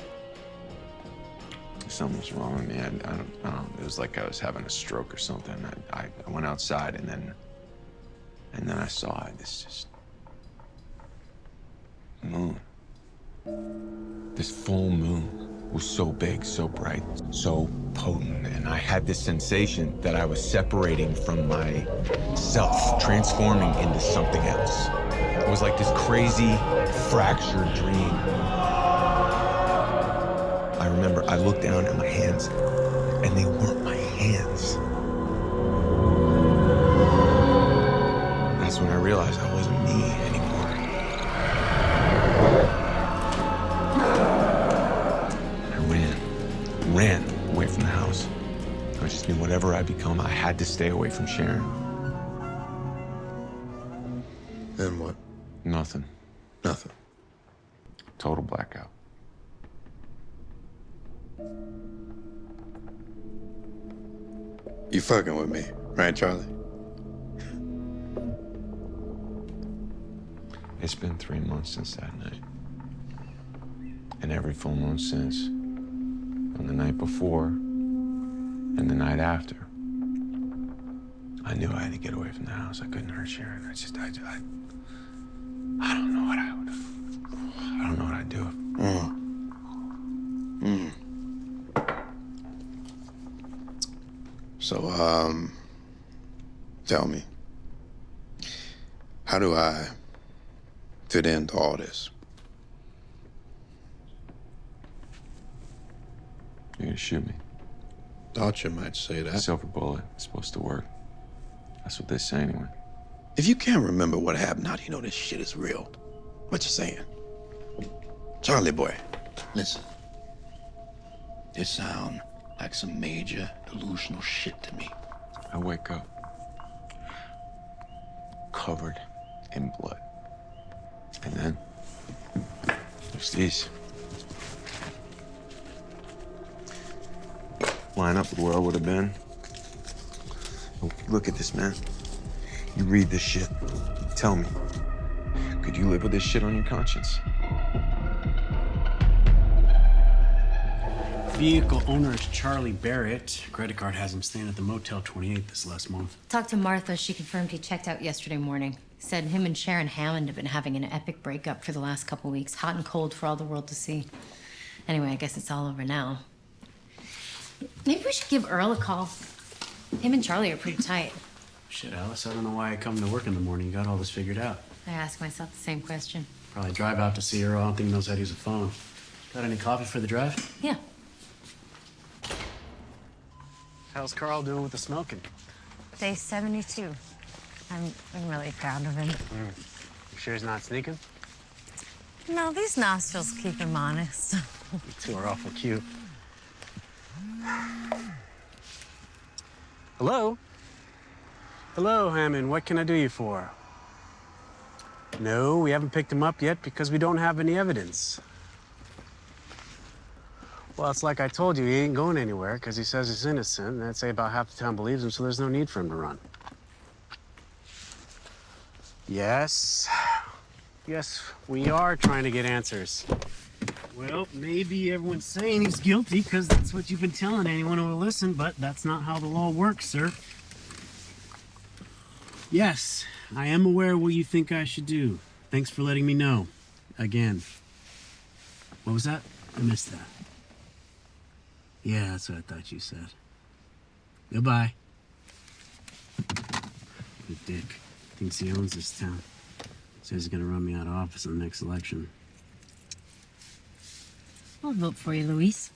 Something was wrong with me. I don't know. It was like I was having a stroke or something. I went outside and then I saw this just moon. This full moon was so big, so bright, so potent, and I had this sensation that I was separating from myself, transforming into something else. It was like this crazy, fractured dream. I remember I looked down at my hands, and they weren't my hands. That's when I realized I wasn't me anymore. I ran away from the house. I just knew whatever I become, I had to stay away from Sharon. Then what? Nothing. Nothing. Total blackout. You fucking with me, right, Charlie? It's been 3 months since that night. And every full moon since. From the night before and the night after. I knew I had to get away from the house. I couldn't hurt Sharon. I don't know what I don't know what I'd do. So, tell me, how do I fit into all this? You're gonna shoot me. Thought you might say that. Silver bullet. It's supposed to work. That's what they say anyway. If you can't remember what happened, how do you know this shit is real? What you saying? Charlie boy, listen. This sound like some major delusional shit to me. I wake up covered in blood. And then there's these. Line up with where I would have been. Look at this, man. You read this shit. Tell me, could you live with this shit on your conscience? Vehicle owner is Charley Barrett. Credit card has him staying at the Motel 28 this last month. Talked to Martha. She confirmed he checked out yesterday morning. Said him and Sharon Hammond have been having an epic breakup for the last couple weeks. Hot and cold for all the world to see. Anyway, I guess it's all over now. Maybe we should give Earl a call. Him and Charlie are pretty tight. Shit, Alice, I don't know why I come to work in the morning. You got all this figured out. I ask myself the same question. Probably drive out to see her. I don't think he knows how to use a phone. Got any coffee for the drive? Yeah. How's Carl doing with the smoking? Day 72. I'm really proud of him. You sure he's not sneaking? No, these nostrils keep him honest. You two are awful cute. Hello? Hello, Hammond. What can I do you for? No, we haven't picked him up yet because we don't have any evidence. Well, it's like I told you, he ain't going anywhere because he says he's innocent, and I'd say about half the town believes him, so there's no need for him to run. Yes. Yes, we are trying to get answers. Well, maybe everyone's saying he's guilty because that's what you've been telling anyone who will listen, but that's not how the law works, sir. Yes, I am aware of what you think I should do. Thanks for letting me know. Again. What was that? I missed that. Yeah, that's what I thought you said. Goodbye. Good dick. Thinks he owns this town. Says he's gonna run me out of office in the next election. I'll vote for you, Luis.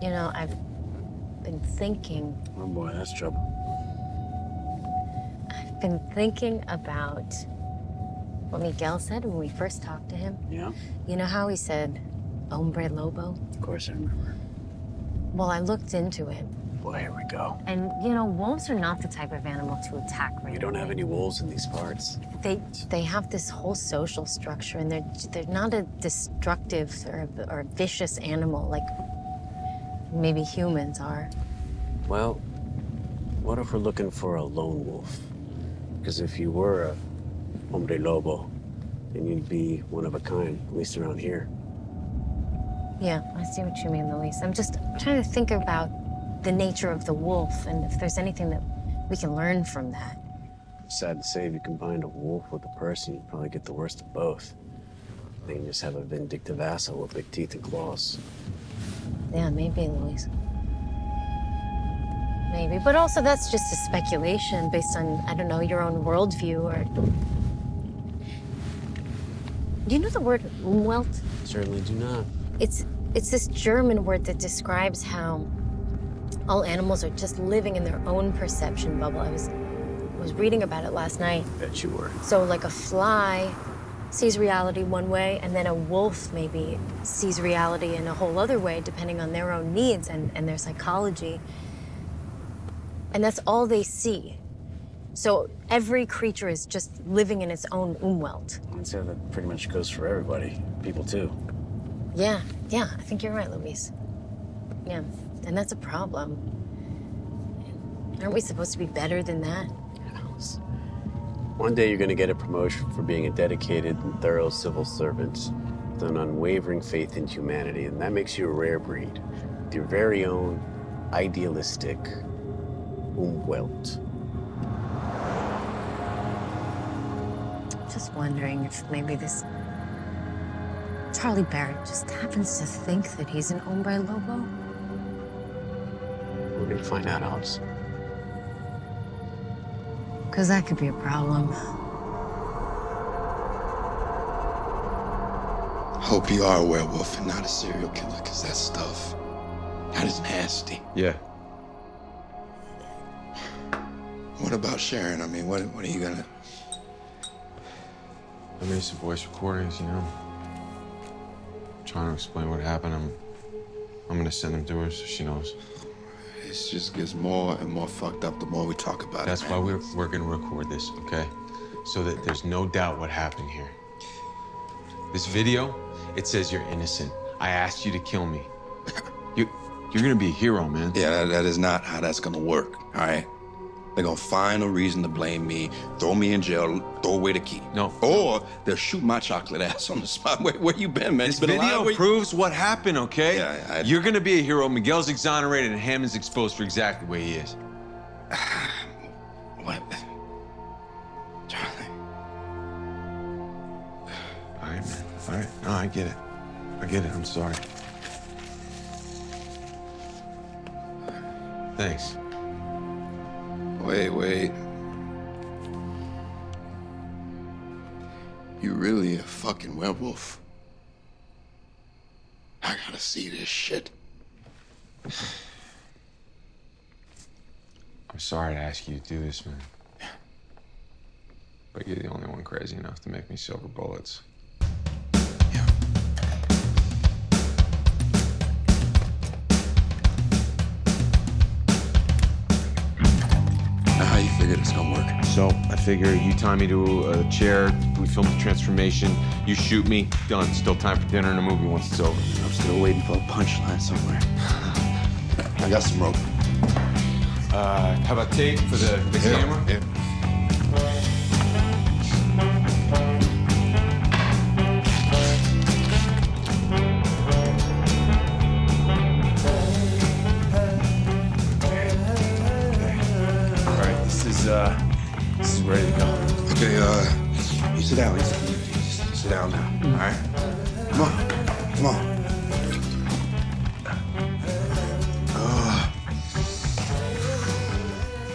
You know, I've been thinking. Oh boy, that's trouble. I've been thinking about what Miguel said when we first talked to him. Yeah? You know how he said, hombre lobo? Of course I remember. Well, I looked into it. Boy, here we go. And, you know, wolves are not the type of animal to attack randomly. We don't have any wolves in these parts. They have this whole social structure, and they're not a destructive or vicious animal like maybe humans are. Well, what if we're looking for a lone wolf? Because if you were a hombre lobo, then you'd be one of a kind, at least around here. Yeah, I see what you mean, Luis. I'm just trying to think about the nature of the wolf and if there's anything that we can learn from that. Sad to say, if you combined a wolf with a person, you'd probably get the worst of both. Then you just have a vindictive asshole with big teeth and claws. Yeah, maybe, Luis. Maybe, but also that's just a speculation based on, I don't know, your own worldview or... Do you know the word Umwelt? Certainly do not. It's this German word that describes how all animals are just living in their own perception bubble. I was reading about it last night. Bet you were. So like a fly sees reality one way, and then a wolf maybe sees reality in a whole other way, depending on their own needs and their psychology. And that's all they see. So every creature is just living in its own Umwelt. I'd say that pretty much goes for everybody. People too. Yeah, I think you're right, Luis. Yeah, and that's a problem. Aren't we supposed to be better than that? One day you're gonna get a promotion for being a dedicated and thorough civil servant with an unwavering faith in humanity, and that makes you a rare breed, with your very own idealistic Umwelt. Just wondering if maybe this Charley Barrett just happens to think that he's an hombre lobo. We're gonna find out, Alice. Because that could be a problem. Hope you are a werewolf and not a serial killer, because that stuff, that is nasty. Yeah. What about Sharon? I mean, what are you gonna... I made some voice recordings, you know. Trying to explain what happened. I'm gonna send them to her so she knows. It just gets more and more fucked up the more we talk about it. That's why we're gonna record this, okay? So that there's no doubt what happened here. This video, it says you're innocent. I asked you to kill me. You're gonna be a hero, man. Yeah, that is not how that's gonna work, all right? They're gonna find a reason to blame me, throw me in jail, throw away the key. No. Or they'll shoot my chocolate ass on the spot. Where you been, man? This video proves what happened, okay? Yeah, You're gonna be a hero. Miguel's exonerated and Hammond's exposed for exactly the way he is. What? All right. No, I get it. I get it. I'm sorry. Thanks. Wait. You really a fucking werewolf? I gotta see this shit. I'm sorry to ask you to do this, man. But you're the only one crazy enough to make me silver bullets. Now, how you figure this gonna work? So, I figure you tie me to a chair, we film the transformation, you shoot me, done. Still time for dinner and a movie once it's over. I'm still waiting for a punchline somewhere. I got some rope. How about tape for the camera? Yeah. All right, this is ready to go. Okay, you sit down. You sit down now. All right? Come on.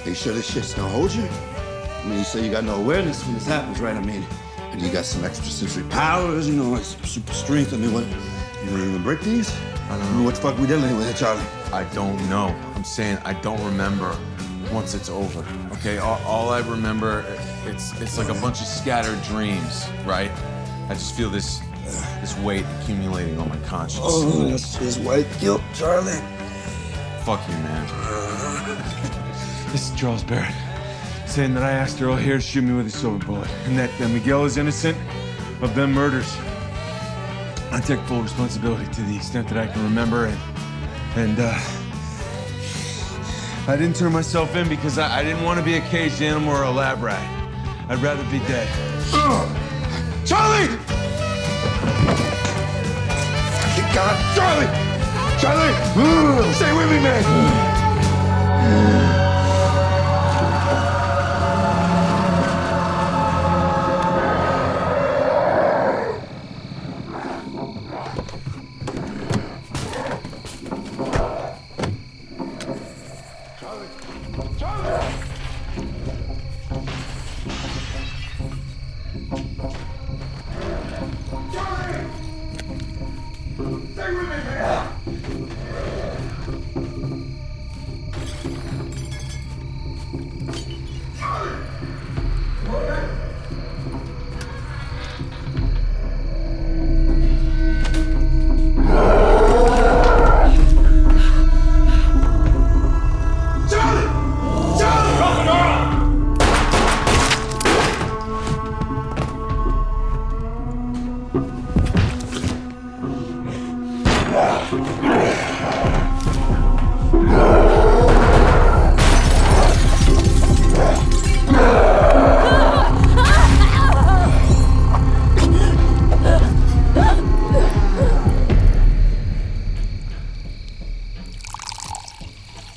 You sure this shit's gonna hold you? I mean, you say you got no awareness when this happens, right? I mean, and you got some extrasensory powers, you know, like super strength. I mean, what? You ready to break these? I don't know. What the fuck we dealing with here, Charlie? I don't know. I'm saying I don't remember once it's over. Okay, all I remember, it's like a bunch of scattered dreams, right? I just feel this weight accumulating on my conscience. Oh, that's just white guilt, Charlie. Fuck you, man. This is Charles Barrett, saying that I asked Earl here to shoot me with a silver bullet, and that Miguel is innocent of them murders. I take full responsibility to the extent that I can remember, and I didn't turn myself in because I didn't want to be a caged animal or a lab rat. I'd rather be dead. Charlie! God, Charlie! Charlie! Stay with me, man!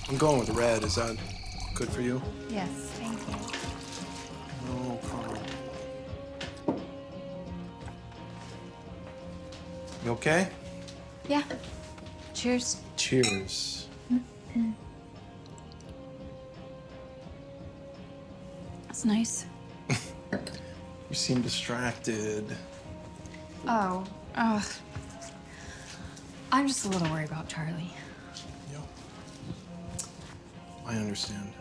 I'm going with red. Is that good for you? Yes, thank you. No problem. You okay? Yeah. Cheers. Cheers. That's nice. You seem distracted. Oh, ugh. I'm just a little worried about Charlie. I understand.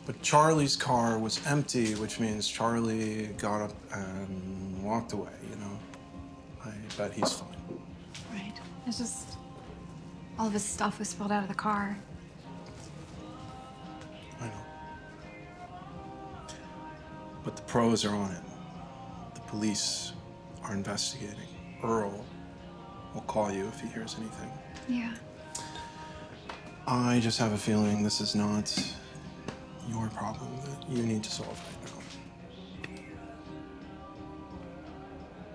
But Charlie's car was empty, which means Charlie got up and walked away, you know? I bet he's fine. Right. It's just all of his stuff was spilled out of the car. I know. But the pros are on it. The police are investigating. Earl will call you if he hears anything. Yeah. I just have a feeling this is not your problem that you need to solve right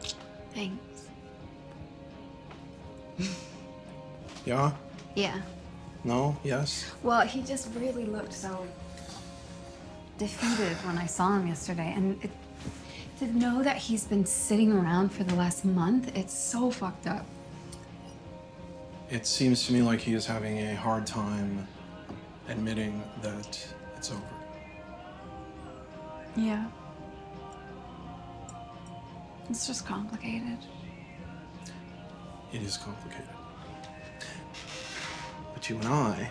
now. Thanks. Yeah? Yeah. No? Yes? Well, he just really looked so defeated when I saw him yesterday, and To know that he's been sitting around for the last month, it's so fucked up. It seems to me like he is having a hard time admitting that it's over. Yeah. It's just complicated. It is complicated. But you and I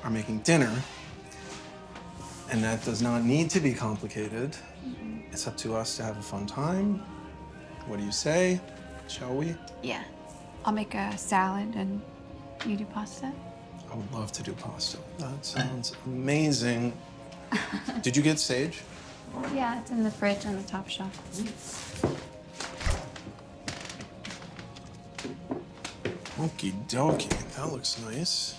are making dinner, and that does not need to be complicated. It's up to us to have a fun time. What do you say? Shall we? Yeah. I'll make a salad and you do pasta. I would love to do pasta. That sounds amazing. Did you get sage? Yeah, it's in the fridge on the top shelf. Okie dokie, that looks nice.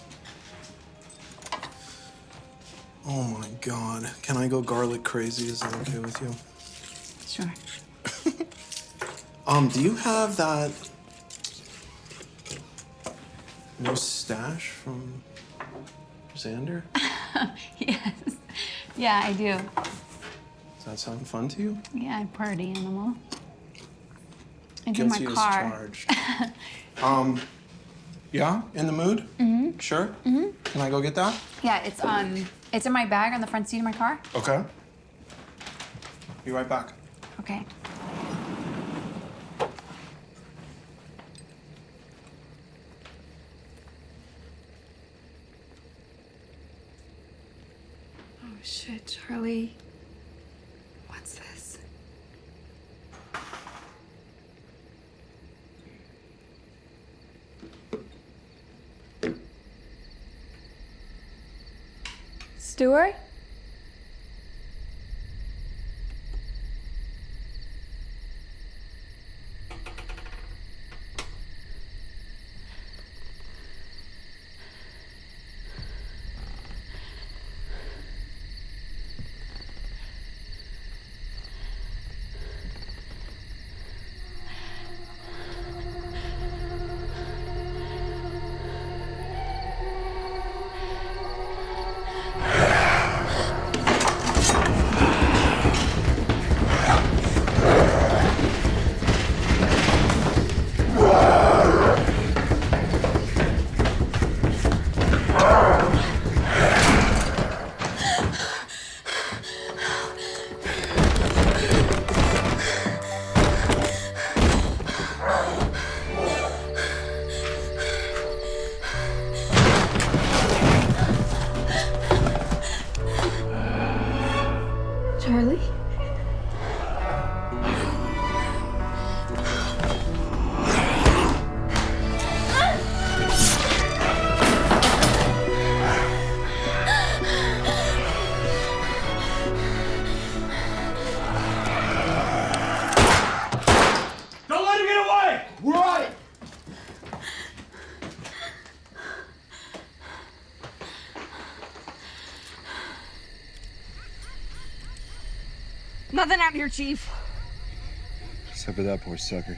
Oh my God, can I go garlic crazy? Is that okay with you? Sure. Do you have that mustache from Xander? Yes. Yeah, I do. Does that sound fun to you? Yeah, I party animal. It's Guilty in my as car. charged. Yeah, in the mood? Mm-hmm. Sure. Mm-hmm. Can I go get that? Yeah, it's in my bag on the front seat of my car. Okay. Be right back. Okay. Oh shit, Charlie. What's this? Stuart? Charlie? Don't let him get away! We're on it! Nothing out here, Chief. Except for that poor sucker.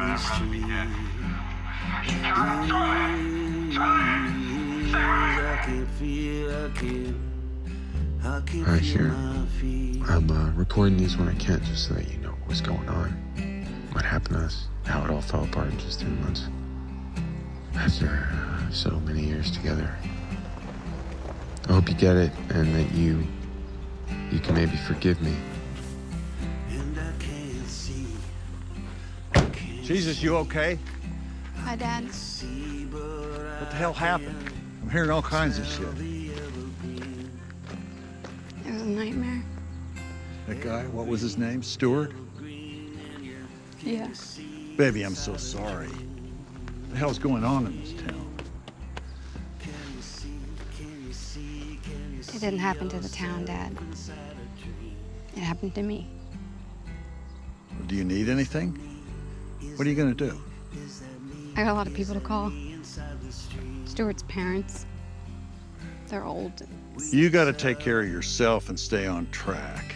All right, Sharon. I'm recording these when I can, just so that you know what's going on, what happened to us, how it all fell apart in just 3 months. After so many years together. I hope you get it, and that you can maybe forgive me. Jesus, you okay? Hi, Dad. What the hell happened? I'm hearing all kinds of shit. It was a nightmare. That guy, what was his name? Stewart? Yeah. Baby, I'm so sorry. What the hell's going on in this town? It didn't happen to the town, Dad. It happened to me. Do you need anything? What are you gonna do? I got a lot of people to call. Stuart's parents. They're old. You gotta take care of yourself and stay on track.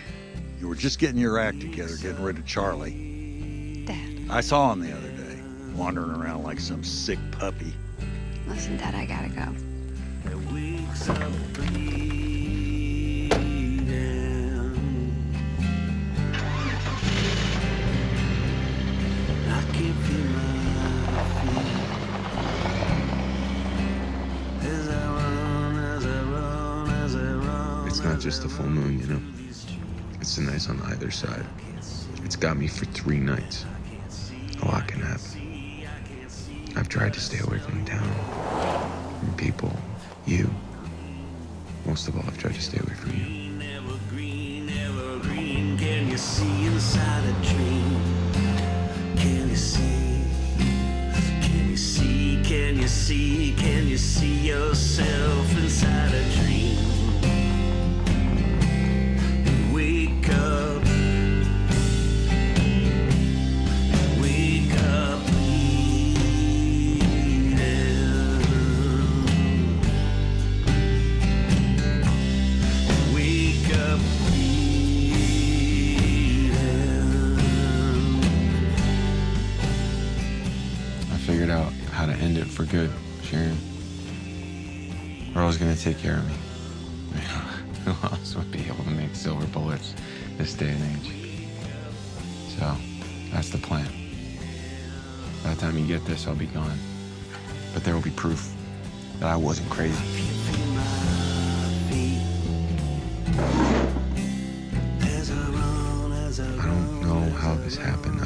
You were just getting your act together, getting rid of Charlie. Dad. I saw him the other day, wandering around like some sick puppy. Listen, Dad, I gotta go. It's not just the full moon, you know? It's the nights on either side. It's got me for 3 nights. A lot can happen. I've tried to stay away from town, from people, you. Most of all, I've tried to stay away from you. Can you see inside a dream? Can you see? Can you see? Can you see? Can you see yourself inside a dream? And wake up. Wake up, bleeding. Wake up, I figured out how to end it for good, Sharon. Earl's gonna take care of me. Who else would be able to make silver bullets this day and age? So, that's the plan. By the time you get this, I'll be gone. But there will be proof that I wasn't crazy. I don't know how this happened.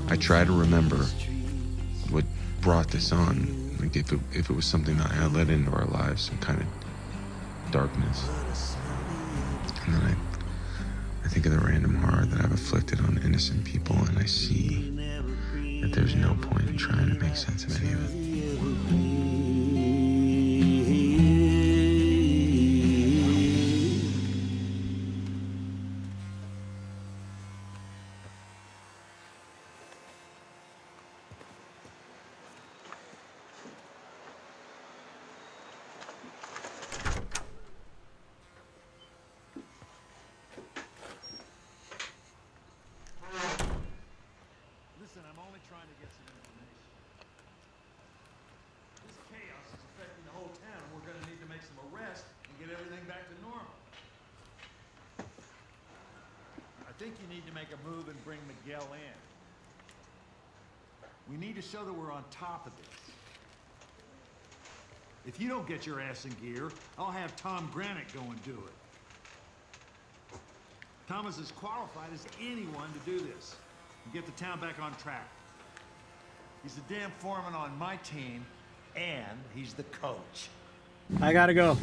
I try to remember what brought this on. Like if it was something that I let into our lives, some kind of darkness. And then I think of the random horror that I've afflicted on innocent people, and I see that there's no point in trying to make sense of any of it. Listen, I'm only trying to get some information. This chaos is affecting the whole town, and we're going to need to make some arrests and get everything back to normal. I think you need to make a move and bring Miguel in. We need to show that we're on top of this. If you don't get your ass in gear, I'll have Tom Granite go and do it. Tom is as qualified as anyone to do this and get the town back on track. He's the damn foreman on my team, and he's the coach. I gotta go.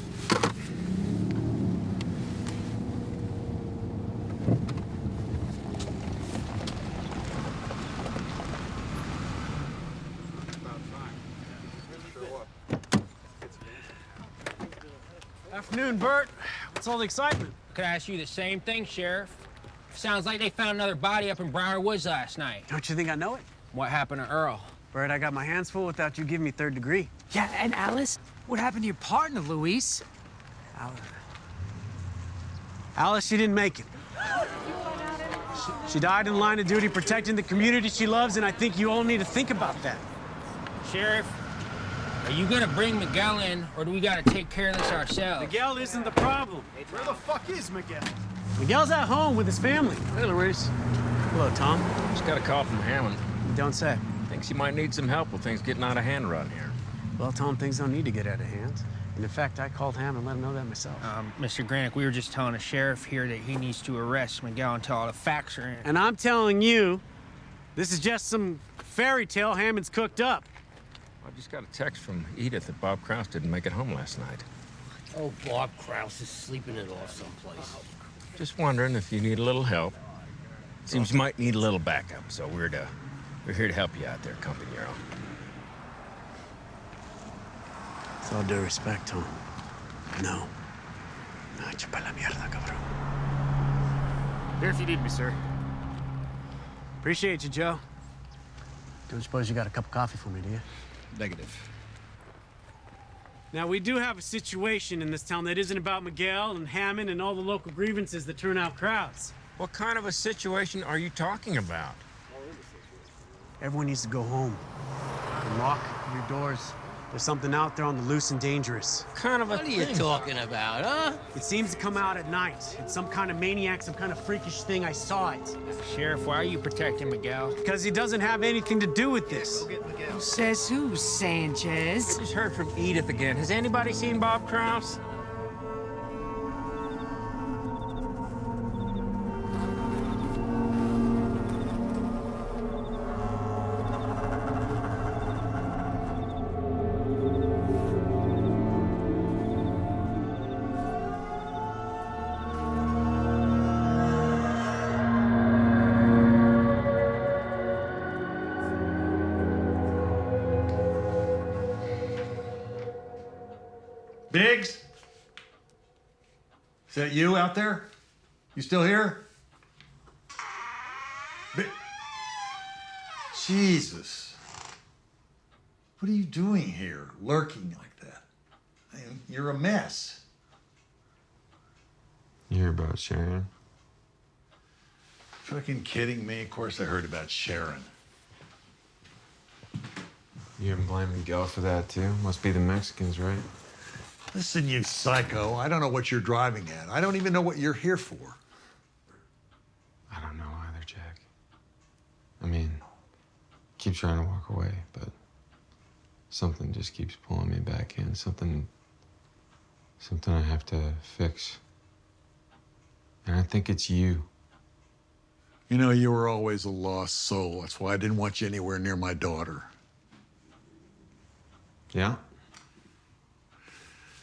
Afternoon, Bert. What's all the excitement? Could I ask you the same thing, Sheriff? Sounds like they found another body up in Broward Woods last night. Don't you think I know it? What happened to Earl? Bert, I got my hands full without you giving me 3rd degree. Yeah, and Alice? What happened to your partner, Luis? Alice, she didn't make it. She died in line of duty protecting the community she loves, and I think you all need to think about that. Sheriff, are you gonna bring Miguel in, or do we gotta take care of this ourselves? Miguel isn't the problem. Where the fuck is Miguel? Miguel's at home with his family. Hey, Luis. Hello, Tom. Just got a call from Hammond. You don't say. Thinks he might need some help with things getting out of hand around here. Well, Tom, things don't need to get out of hand. And in fact, I called Ham and let him know that myself. Mr. Granick, we were just telling the sheriff here that he needs to arrest Miguel until all the facts are in. And I'm telling you, this is just some fairy tale Hammond's cooked up. I just got a text from Edith that Bob Krause didn't make it home last night. Oh, Bob Krause is sleeping it off someplace. Just wondering if you need a little help. Seems you might need a little backup, so we're here to help you out there, compañero. With all due respect, Tom. No. No, chupa la mierda, cabrón. Here if you need me, sir. Appreciate you, Joe. Don't suppose you got a cup of coffee for me, do you? Negative. Now, we do have a situation in this town that isn't about Miguel and Hammond and all the local grievances that turn out crowds. What kind of a situation are you talking about? Everyone needs to go home. And lock your doors. There's something out there on the loose and dangerous. What kind of a What are you talking about, huh? It seems to come out at night. It's some kind of maniac, some kind of freakish thing. I saw it. Sheriff, why are you protecting Miguel? Because he doesn't have anything to do with this. Who says who, Sanchez? I just heard from Edith again. Has anybody seen Bob Krause? Biggs? Is that you out there? You still here? Jesus. What are you doing here, lurking like that? I mean, you're a mess. You hear about Sharon? Fucking kidding me? Of course I heard about Sharon. You even blame Miguel for that, too? Must be the Mexicans, right? Listen, you psycho. I don't know what you're driving at. I don't even know what you're here for. I don't know either, Jack. I mean, keep trying to walk away, but something just keeps pulling me back in. Something I have to fix. And I think it's you. You know, you were always a lost soul. That's why I didn't want you anywhere near my daughter. Yeah?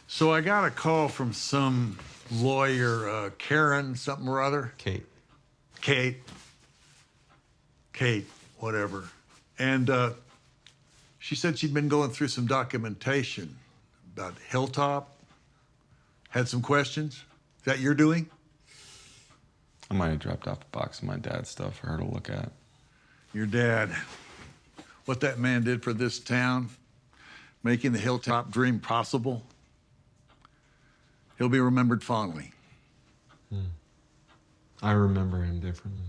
So I got a call from some lawyer, Karen something or other. Kate, whatever. And she said she'd been going through some documentation about Hilltop. Had some questions. Is that your doing? I might have dropped off a box of my dad's stuff for her to look at. Your dad. What that man did for this town, making the Hilltop dream possible. He'll be remembered fondly. I remember him differently.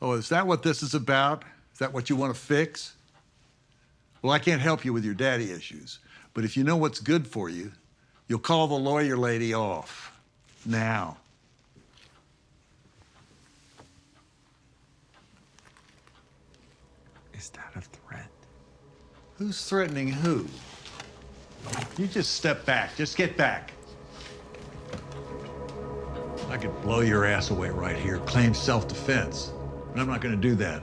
Oh, is that what this is about? Is that what you want to fix? Well, I can't help you with your daddy issues, but if you know what's good for you, you'll call the lawyer lady off. Now. Is that a threat? Who's threatening who? You just step back. Just get back. I could blow your ass away right here, claim self-defense. But I'm not going to do that.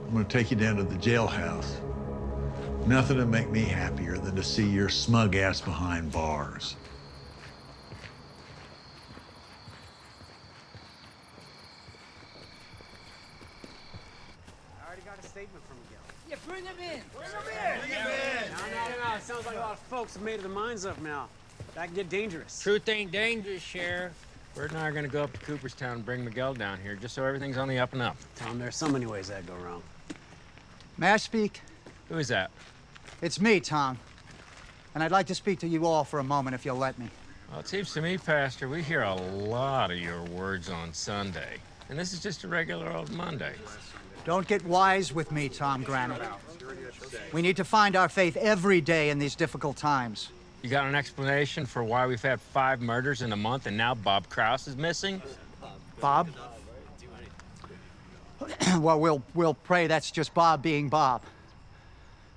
I'm going to take you down to the jailhouse. Nothing would make me happier than to see your smug ass behind bars. I already got a statement from Miguel. Yeah, bring him in. No. It sounds like a lot of folks have made their minds up now. That can get dangerous. Truth ain't dangerous, Sheriff. Bert and I are gonna go up to Cooperstown and bring Miguel down here, just so everything's on the up and up. Tom, there's so many ways that go wrong. May I speak? Who is that? It's me, Tom. And I'd like to speak to you all for a moment, if you'll let me. Well, it seems to me, Pastor, we hear a lot of your words on Sunday. And this is just a regular old Monday. Don't get wise with me, Tom Granick. We need to find our faith every day in these difficult times. You got an explanation for why we've had 5 murders in a month and now Bob Kraus is missing? Bob? Well, we'll pray that's just Bob being Bob.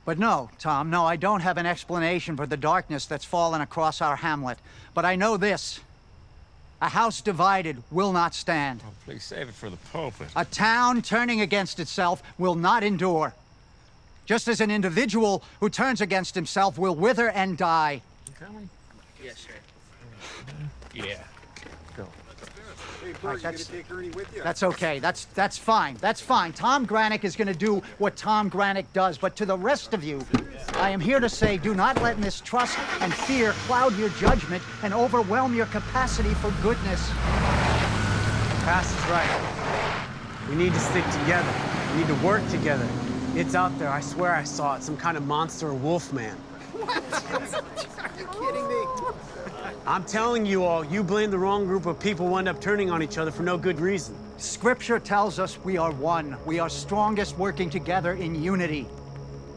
But no, Tom, no, I don't have an explanation for the darkness that's fallen across our hamlet. But I know this. A house divided will not stand. Oh, please save it for the pulpit. A town turning against itself will not endure. Just as an individual who turns against himself will wither and die. You coming? Yes, sir. Yeah. Go. Right, that's okay. That's fine. That's fine. Tom Granick is going to do what Tom Granick does. But to the rest of you, I am here to say, do not let mistrust and fear cloud your judgment and overwhelm your capacity for goodness. Cass is right. We need to stick together. We need to work together. It's out there. I swear I saw it. Some kind of monster or wolf man. What? You're kidding me. I'm telling you all, you blame the wrong group of people who end up turning on each other for no good reason. Scripture tells us we are one. We are strongest working together in unity.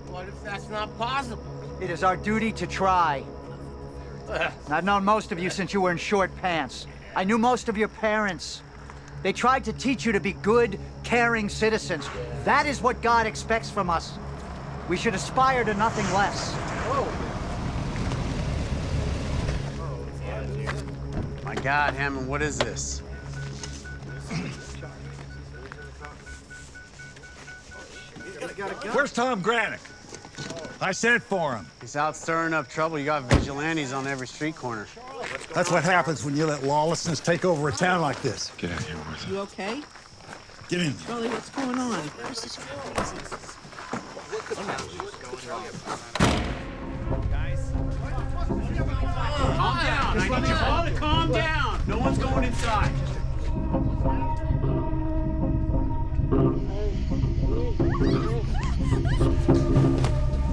What if that's not possible? It is our duty to try. I've known most of you since you were in short pants. I knew most of your parents. They tried to teach you to be good, caring citizens. That is what God expects from us. We should aspire to nothing less. My God, Hammond, what is this? Where's Tom Granick? I sent for him. He's out stirring up trouble. You got vigilantes on every street corner. That's what happens when you let lawlessness take over a town like this. Get out of here, Martha. You okay? Get in there. Charlie, what's going on? Calm down. I need you all to calm down. No one's going inside.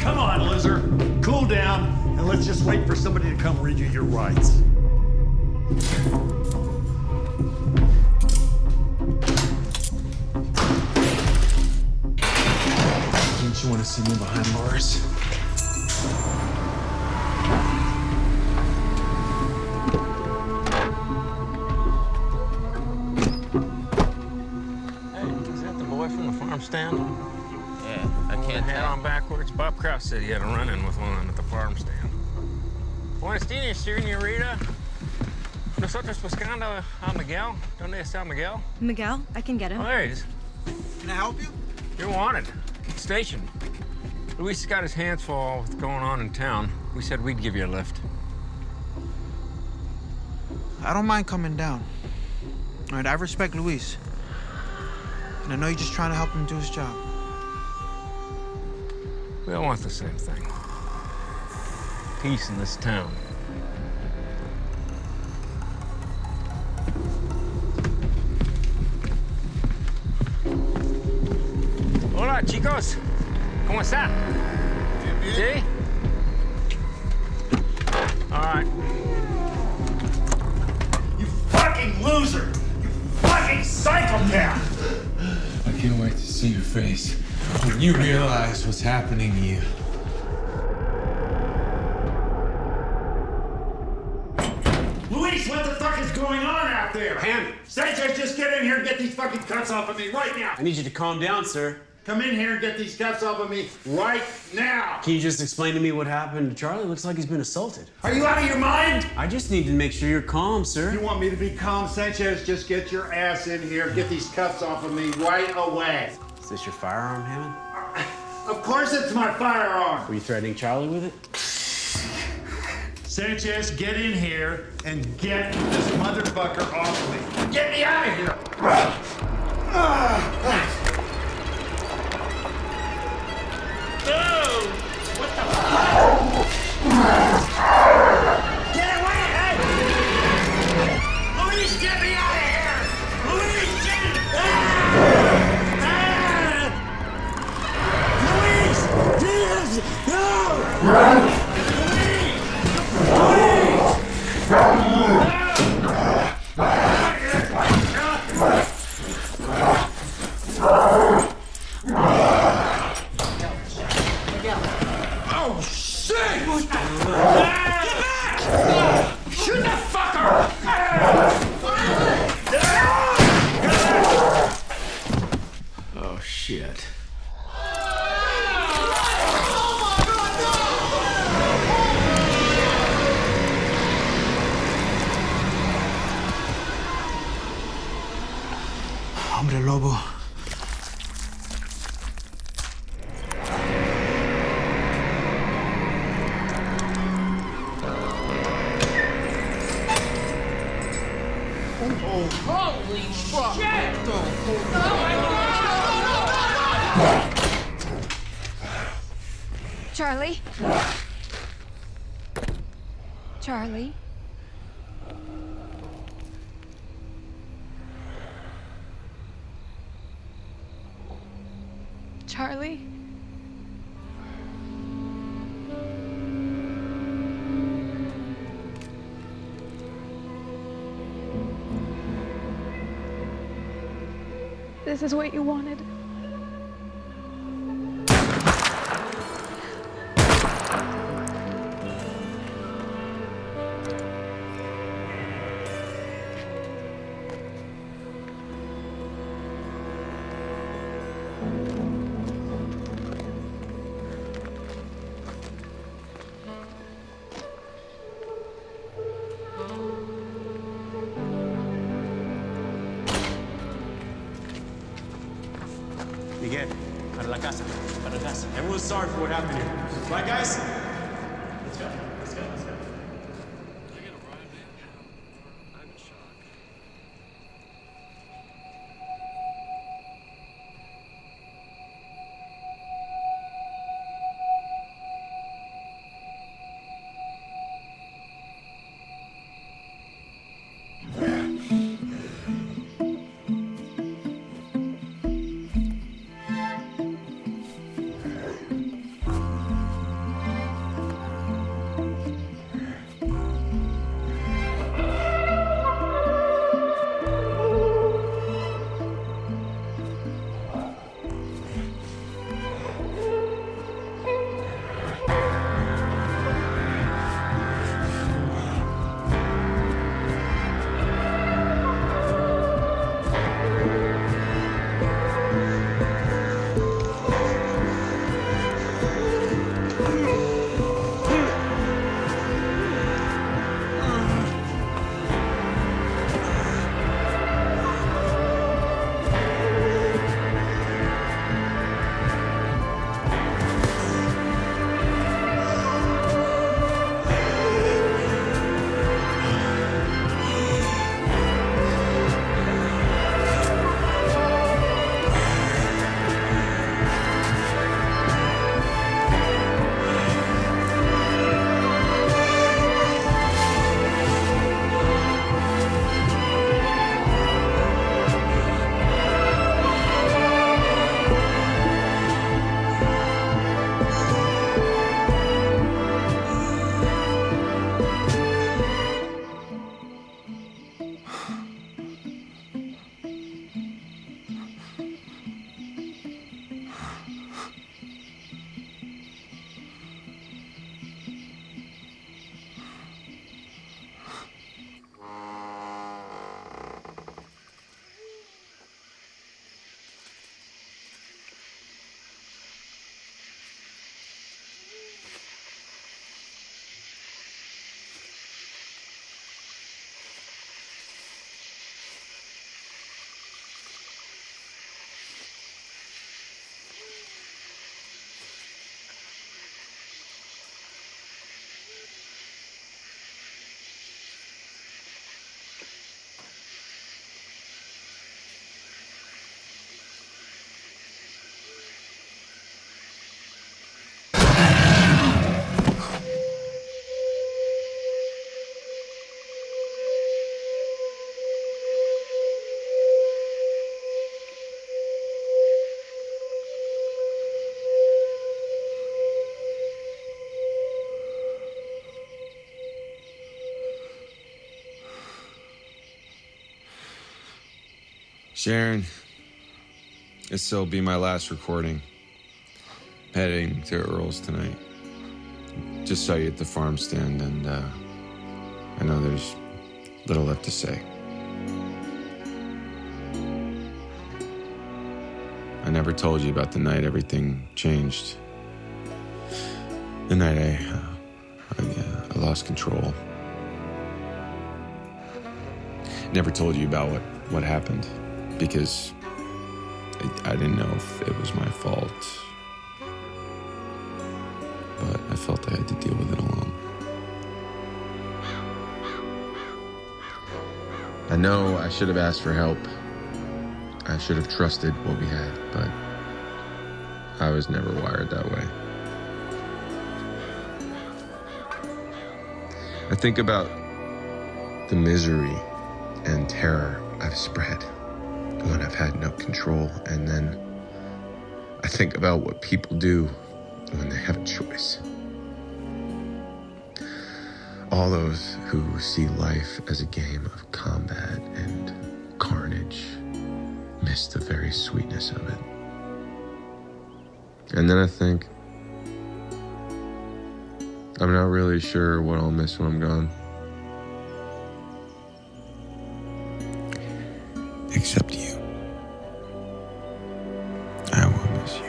Come on, Lizard. Cool down, and let's just wait for somebody to come read you your rights. Didn't you want to see me behind bars? Hey, is that the boy from the farm stand? Yeah, I can't Head tell. on backwards. Bob Kraus said he had a run-in with one at the farm stand. Buenos días, señorita. Nosotros buscando a Miguel. ¿Dónde está Miguel? Miguel, I can get him. Oh, there he is. Can I help you? You're wanted. Station. Luis got his hands full with going on in town. We said we'd give you a lift. I don't mind coming down. All right, I respect Luis. And I know you're just trying to help him do his job. We all want the same thing. Peace in this town. Hola, chicos. ¿Cómo está? ¿Sí? All right. You fucking loser! You fucking psychopath! I can't wait to see your face when you realize what's happening to you. Luis, what the fuck is going on out there? Hammond. Sanchez, just get in here and get these fucking cuts off of me right now. I need you to calm down, sir. Come in here and get these cuts off of me right now. Can you just explain to me what happened to Charlie? Looks like he's been assaulted. Are you out of your mind? I just need to make sure you're calm, sir. You want me to be calm, Sanchez? Just get your ass in here, get these cuts off of me right away. Is this your firearm, Hammond? Of course it's my firearm. Were you threatening Charlie with it? Sanchez, get in here and get this motherfucker off of me. Get me out of here! No! What the fuck? Get away! Hey! Luis, get me out of here! Luis, get me! Luis! Jesus! No! Hombre lobo. Holy shit! Charlie? Charlie? Charlie? This is what you wanted. Miguel, para la casa, para la casa. Everyone's sorry for what happened here. Right, guys? Let's go, let's go, let's go. Sharon, this'll be my last recording. Heading to Earl's tonight. Just saw you at the farm stand, and I know there's little left to say. I never told you about the night everything changed. The night I lost control. Never told you about what happened. because I didn't know if it was my fault, but I felt I had to deal with it alone. I know I should have asked for help. I should have trusted what we had, but I was never wired that way. I think about the misery and terror I've spread when I've had no control, and then I think about what people do when they have a choice. All those who see life as a game of combat and carnage miss the very sweetness of it. And then I think, I'm not really sure what I'll miss when I'm gone. Except you. I will miss you.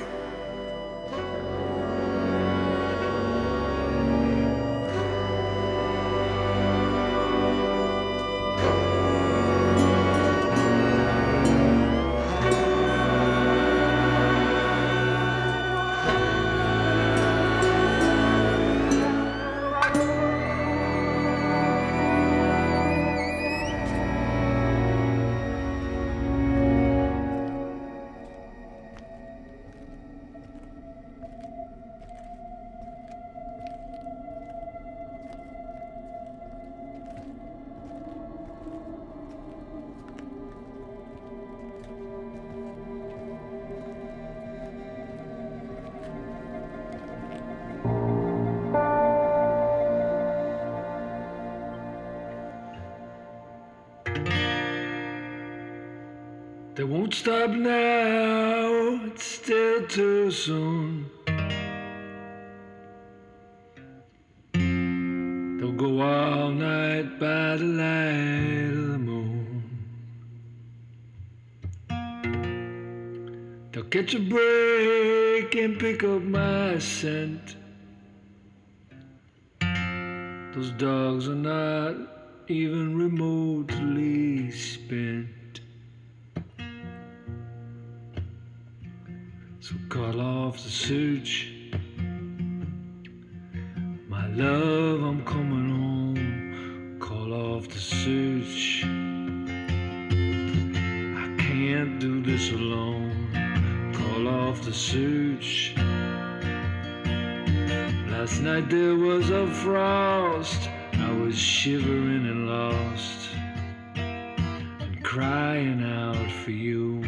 They won't stop now, it's still too soon. They'll go all night by the light of the moon. They'll catch a break and pick up my scent. Those dogs are not even remotely spent. So call off the search. My love, I'm coming home. Call off the search. I can't do this alone. Call off the search. Last night there was a frost. I was shivering and lost and crying out for you.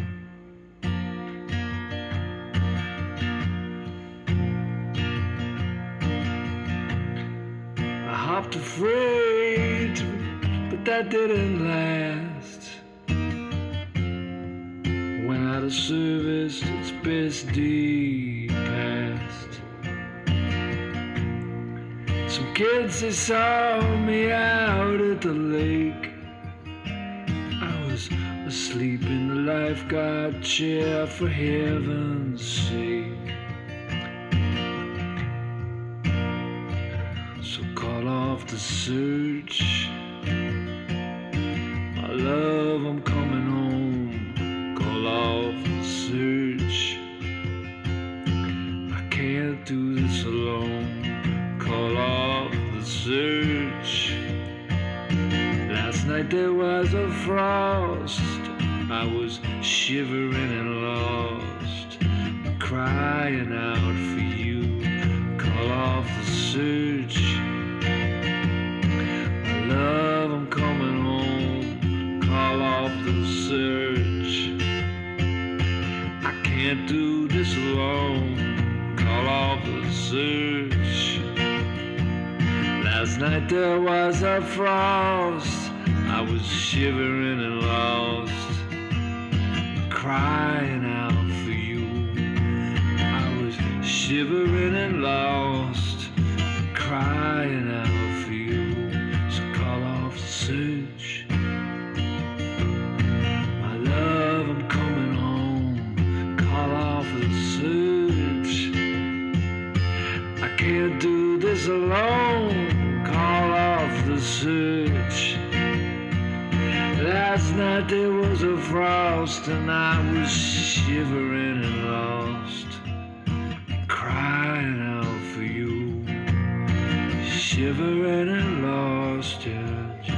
I hopped a freight, but that didn't last. Went out of service, its best day passed. Some kids, they saw me out at the lake. I was asleep in the lifeguard chair, for heaven's sake. So call off the search. My love, I'm coming home. Call off the search. I can't do this alone. Call off the search. Last night there was a frost. I was shivering and lost, crying out for you. Call off the search. My love, I'm coming home. Call off the search. I can't do this alone. Call off the search. Last night there was a frost. I was shivering and lost, crying out for you. I was shivering and lost, crying out for you. So call off the search. My love, I'm coming home. Call off the search. I can't do this alone. Call off the search. Last night there was was a frost and I was shivering and lost, crying out for you, shivering and lost, yeah.